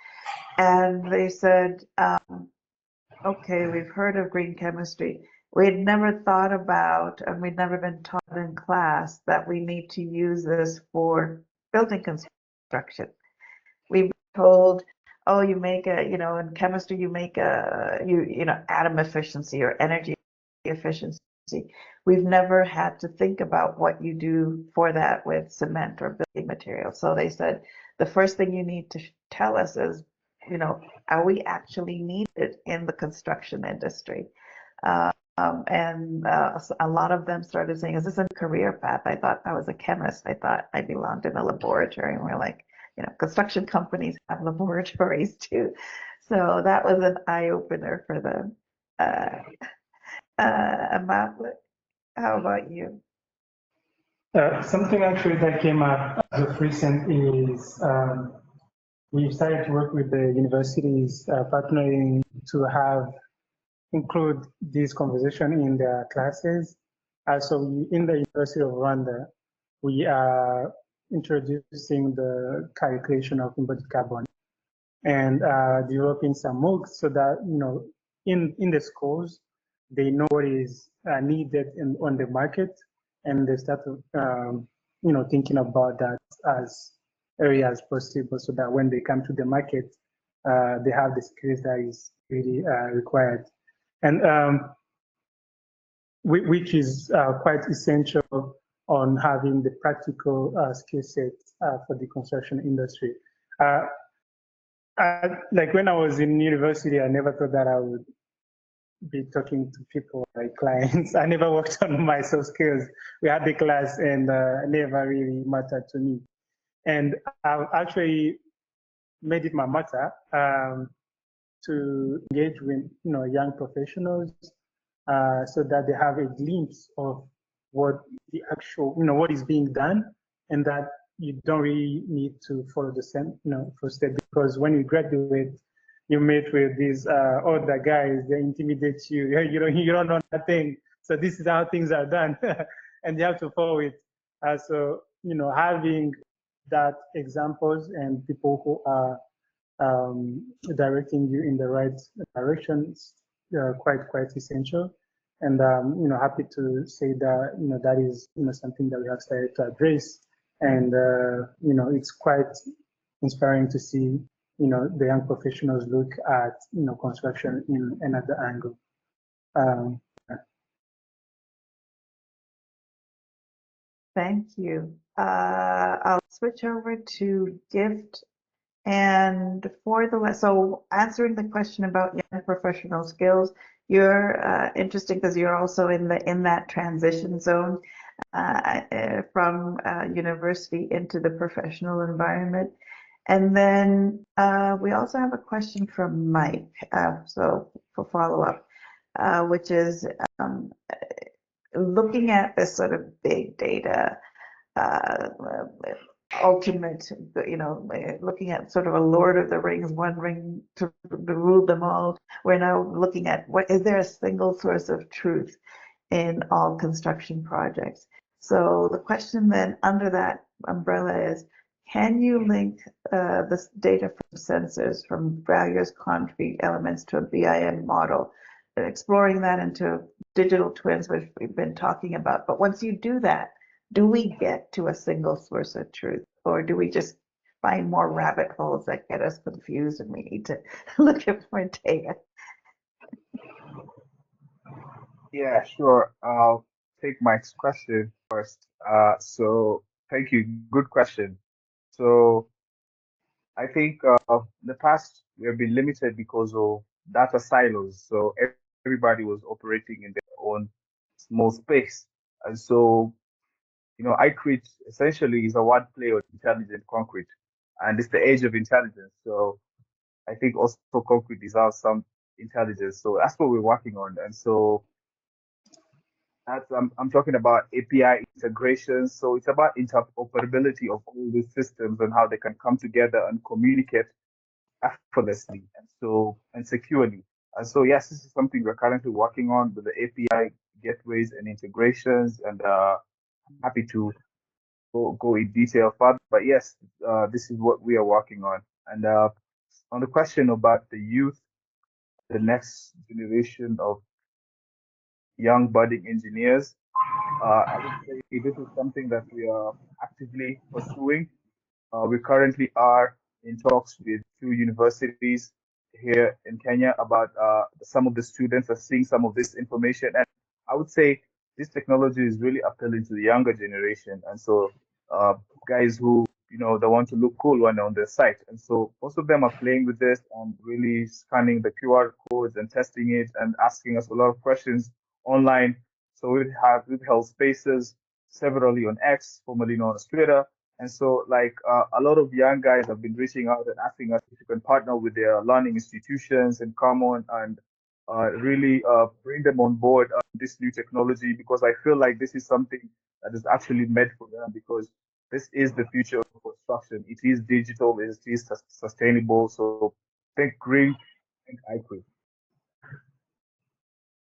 and they said, okay, we've heard of green chemistry. We had never thought about, and we'd never been taught in class that we need to use this for building construction. We've been told, oh, you make in chemistry, you make atom efficiency or energy efficiency. We've never had to think about what you do for that with cement or building material. So they said, the first thing you need to tell us is, are we actually needed in the construction industry? And a lot of them started saying, is this a career path? I thought I was a chemist. I thought I belonged in a laboratory. And we're like, construction companies have laboratories too. So that was an eye opener for them. Amatlik, how about you? Something actually that came up as of recent is we started to work with the universities partnering to include this conversation in their classes. So in the University of Rwanda, we are introducing the calculation of embodied carbon and developing some MOOCs so that, in the schools, they know what is needed on the market, and they start, thinking about that as early as possible so that when they come to the market, they have the skills that is really required. And which is quite essential on having the practical skill set for the construction industry. Like when I was in university, I never thought that I would be talking to people like clients. I never worked on my soft skills. We had the class and never really mattered to me. And I've actually made it my matter to engage with young professionals so that they have a glimpse of what the actual, what is being done, and that you don't really need to follow the same, first step, because when you graduate, you meet with these other guys, they intimidate you. You don't know nothing. So this is how things are done, and you have to follow it. So having that examples and people who are directing you in the right direction is quite essential. And happy to say that that is something that we have started to address, and it's quite inspiring to see the young professionals look at construction in another angle. Thank you. I'll switch over to Gift. And so answering the question about young professional skills, you're interesting because you're also in that transition zone from university into the professional environment. And then we also have a question from Mike, so for follow-up, which is looking at this sort of big data, ultimate, looking at sort of a Lord of the Rings, one ring to rule them all. We're now looking at is there a single source of truth in all construction projects? So the question then under that umbrella is, can you link this data from sensors from various concrete elements to a BIM model, exploring that into digital twins, which we've been talking about? But once you do that, do we get to a single source of truth, or do we just find more rabbit holes that get us confused and we need to look at more data? Yeah, sure. I'll take Mike's question first. So thank you. Good question. So I think in the past we have been limited because of data silos. So everybody was operating in their own small space. And so, iCrete essentially is a wordplay on intelligent concrete. And it's the age of intelligence. So I think also concrete deserves some intelligence. So that's what we're working on. And so That's I'm talking about API integrations. So it's about interoperability of all these systems and how they can come together and communicate effortlessly and securely. And so yes, this is something we're currently working on with the API gateways and integrations, and happy to go in detail further. But yes, this is what we are working on. And on the question about the youth, the next generation of young budding engineers, I would say this is something that we are actively pursuing. We currently are in talks with two universities here in Kenya about some of the students are seeing some of this information. And I would say this technology is really appealing to the younger generation. And so uh, guys who, they want to look cool when they're on their site. And so most of them are playing with this and really scanning the QR codes and testing it and asking us a lot of questions online. So we've held spaces severally on X, formerly known as Twitter, and so, like, a lot of young guys have been reaching out and asking us if we can partner with their learning institutions and come on and really bring them on board this new technology, because I feel like this is something that is actually meant for them, because this is the future of construction. It is digital, it is sustainable. So think green, think equity.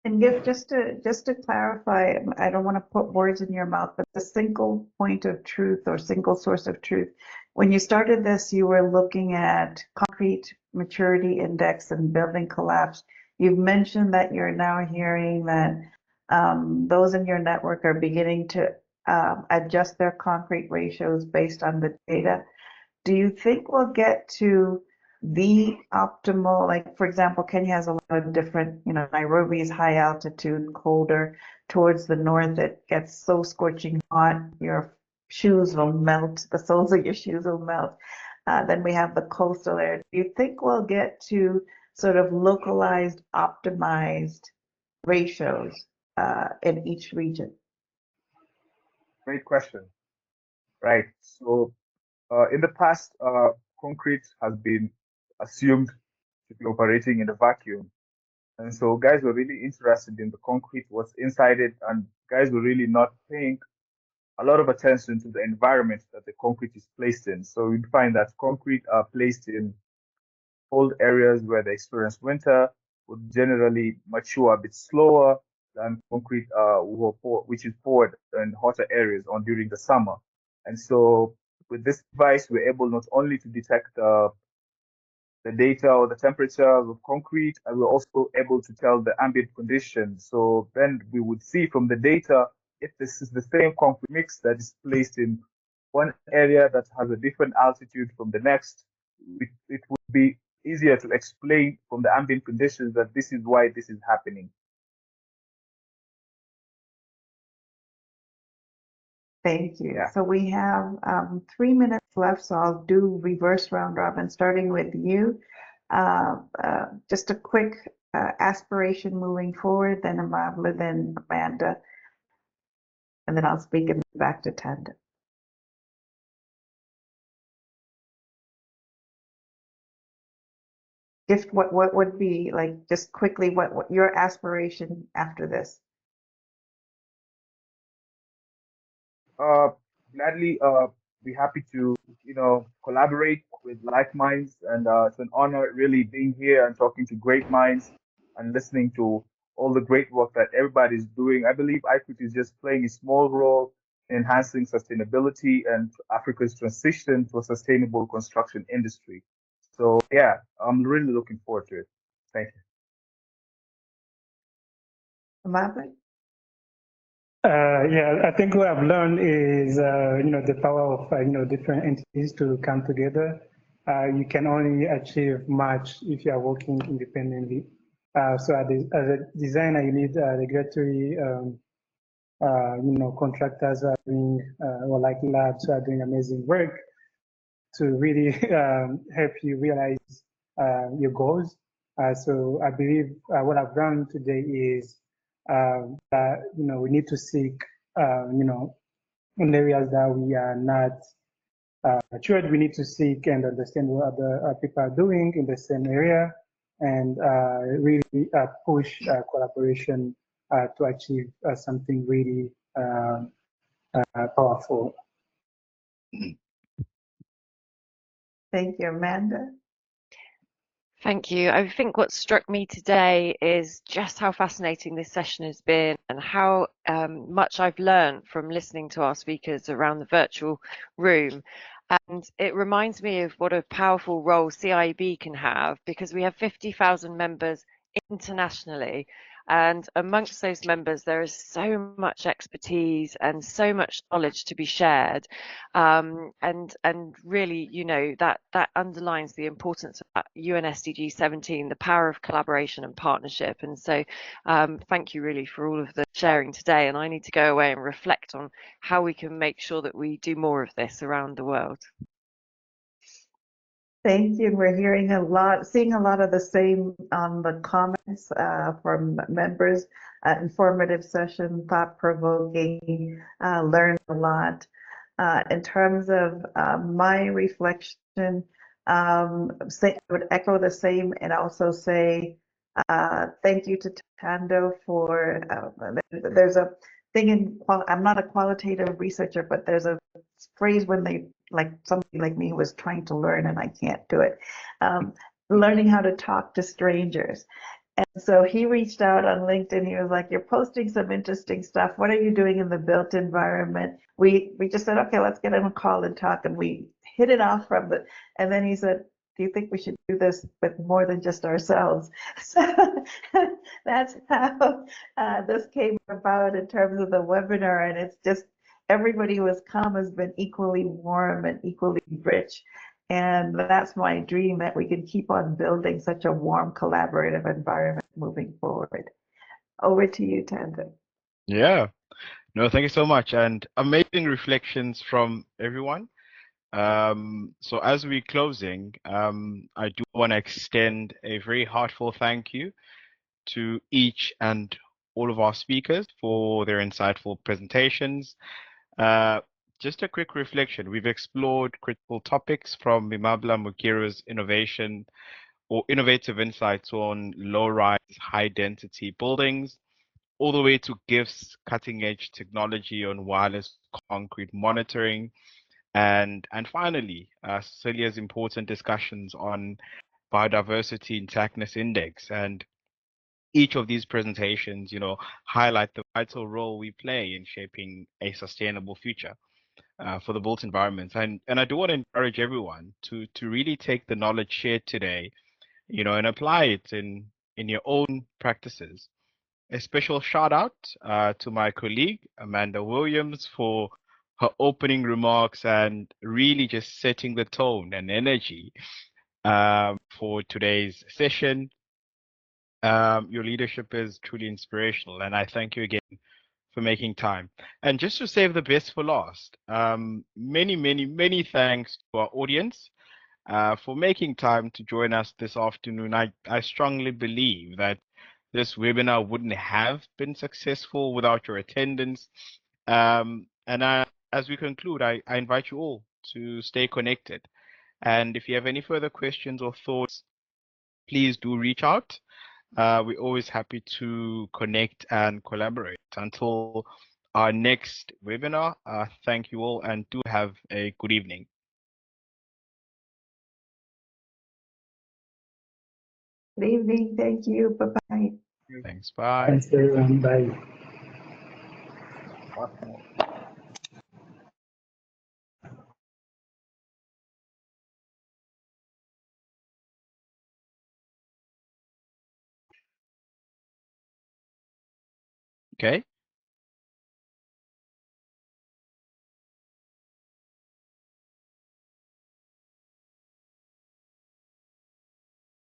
And just to clarify, I don't want to put words in your mouth, but the single point of truth or single source of truth. When you started this, you were looking at concrete maturity index and building collapse. You've mentioned that you're now hearing that those in your network are beginning to adjust their concrete ratios based on the data. Do you think we'll get to the optimal, like for example, Kenya has a lot of different, Nairobi is high altitude, colder. Towards the north, it gets so scorching hot, your shoes will melt, the soles of your shoes will melt. Then we have the coastal area. Do you think we'll get to sort of localized, optimized ratios in each region? Great question. Right. So in the past, concrete has been assumed to be operating in a vacuum. And so guys were really interested in the concrete, what's inside it, and guys were really not paying a lot of attention to the environment that the concrete is placed in. So we find that concrete are placed in cold areas where they experience winter, would generally mature a bit slower than concrete, which is poured in hotter areas on during the summer. And so with this device, we're able not only to detect the data or the temperature of concrete, and we're also able to tell the ambient conditions. So then we would see from the data if this is the same concrete mix that is placed in one area that has a different altitude from the next. It would be easier to explain from the ambient conditions that this is why this is happening. Thank you. Yeah. So we have 3 minutes left, so I'll do reverse round robin, starting with you. Just a quick aspiration moving forward, then Amabla, then Amanda, and then I'll speak and back to Tanda. Just what would be, like, just quickly, what your aspiration after this? Gladly be happy to collaborate with like minds, and it's an honor really being here and talking to great minds and listening to all the great work that everybody's doing. I believe equity is just playing a small role in enhancing sustainability and Africa's transition to a sustainable construction industry. So yeah, I'm really looking forward to it. Thank you. Amabla? Yeah, I think what I've learned is, the power of, different entities to come together. You can only achieve much if you are working independently. So as a designer, you need regulatory, contractors who are doing, or like labs who are doing amazing work to really help you realize your goals. So I believe what I've done today is that we need to seek in areas that we are not matured. We need to seek and understand what other people are doing in the same area, and really push collaboration to achieve something really powerful. Thank you, Amanda. Thank you. I think what struck me today is just how fascinating this session has been and how much I've learned from listening to our speakers around the virtual room. And it reminds me of what a powerful role CIB can have, because we have 50,000 members internationally. And amongst those members, there is so much expertise and so much knowledge to be shared. And really, you know, that underlines the importance of that UN SDG 17, the power of collaboration and partnership. And so thank you really for all of the sharing today. And I need to go away and reflect on how we can make sure that we do more of this around the world. Thank you. We're hearing a lot, seeing a lot of the same on the comments from members. Informative session, thought-provoking, learned a lot. In terms of my reflection, I would echo the same and also say thank you to Tando for, there's a thing in, I'm not a qualitative researcher, but there's a phrase when they, like somebody like me was trying to learn and I can't do it, learning how to talk to strangers. And so he reached out on LinkedIn. He was like, "You're posting some interesting stuff. What are you doing in the built environment?" We just said, "Okay, let's get on a call and talk." And we hit it off from the. And then he said, "Do you think we should do this with more than just ourselves?" So that's how this came about in terms of the webinar. And it's just everybody who has come has been equally warm and equally rich. And that's my dream, that we can keep on building such a warm, collaborative environment moving forward. Over to you, Tanda. Yeah, no, thank you so much. And amazing reflections from everyone. So as we're closing, I do want to extend a very heartfelt thank you to each and all of our speakers for their insightful presentations. Just a quick reflection. We've explored critical topics from Mimabla Mukira's innovative insights on low-rise, high-density buildings, all the way to GIF's cutting-edge technology on wireless concrete monitoring, and finally, Cecilia's important discussions on biodiversity intactness index. And each of these presentations, you know, highlight the vital role we play in shaping a sustainable future for the built environment. And I do want to encourage everyone to really take the knowledge shared today, you know, and apply it in your own practices. A special shout out to my colleague Amanda Williams for her opening remarks and really just setting the tone and energy for today's session. Your leadership is truly inspirational, and I thank you again for making time. And just to save the best for last, many thanks to our audience for making time to join us this afternoon. I strongly believe that this webinar wouldn't have been successful without your attendance. As we conclude, I invite you all to stay connected. And if you have any further questions or thoughts, please do reach out. We're always happy to connect and collaborate. Until our next webinar, thank you all and do have a good evening. Good evening. Thank you. Bye-bye. Thanks. Bye. Thanks, everyone. Bye. Okay.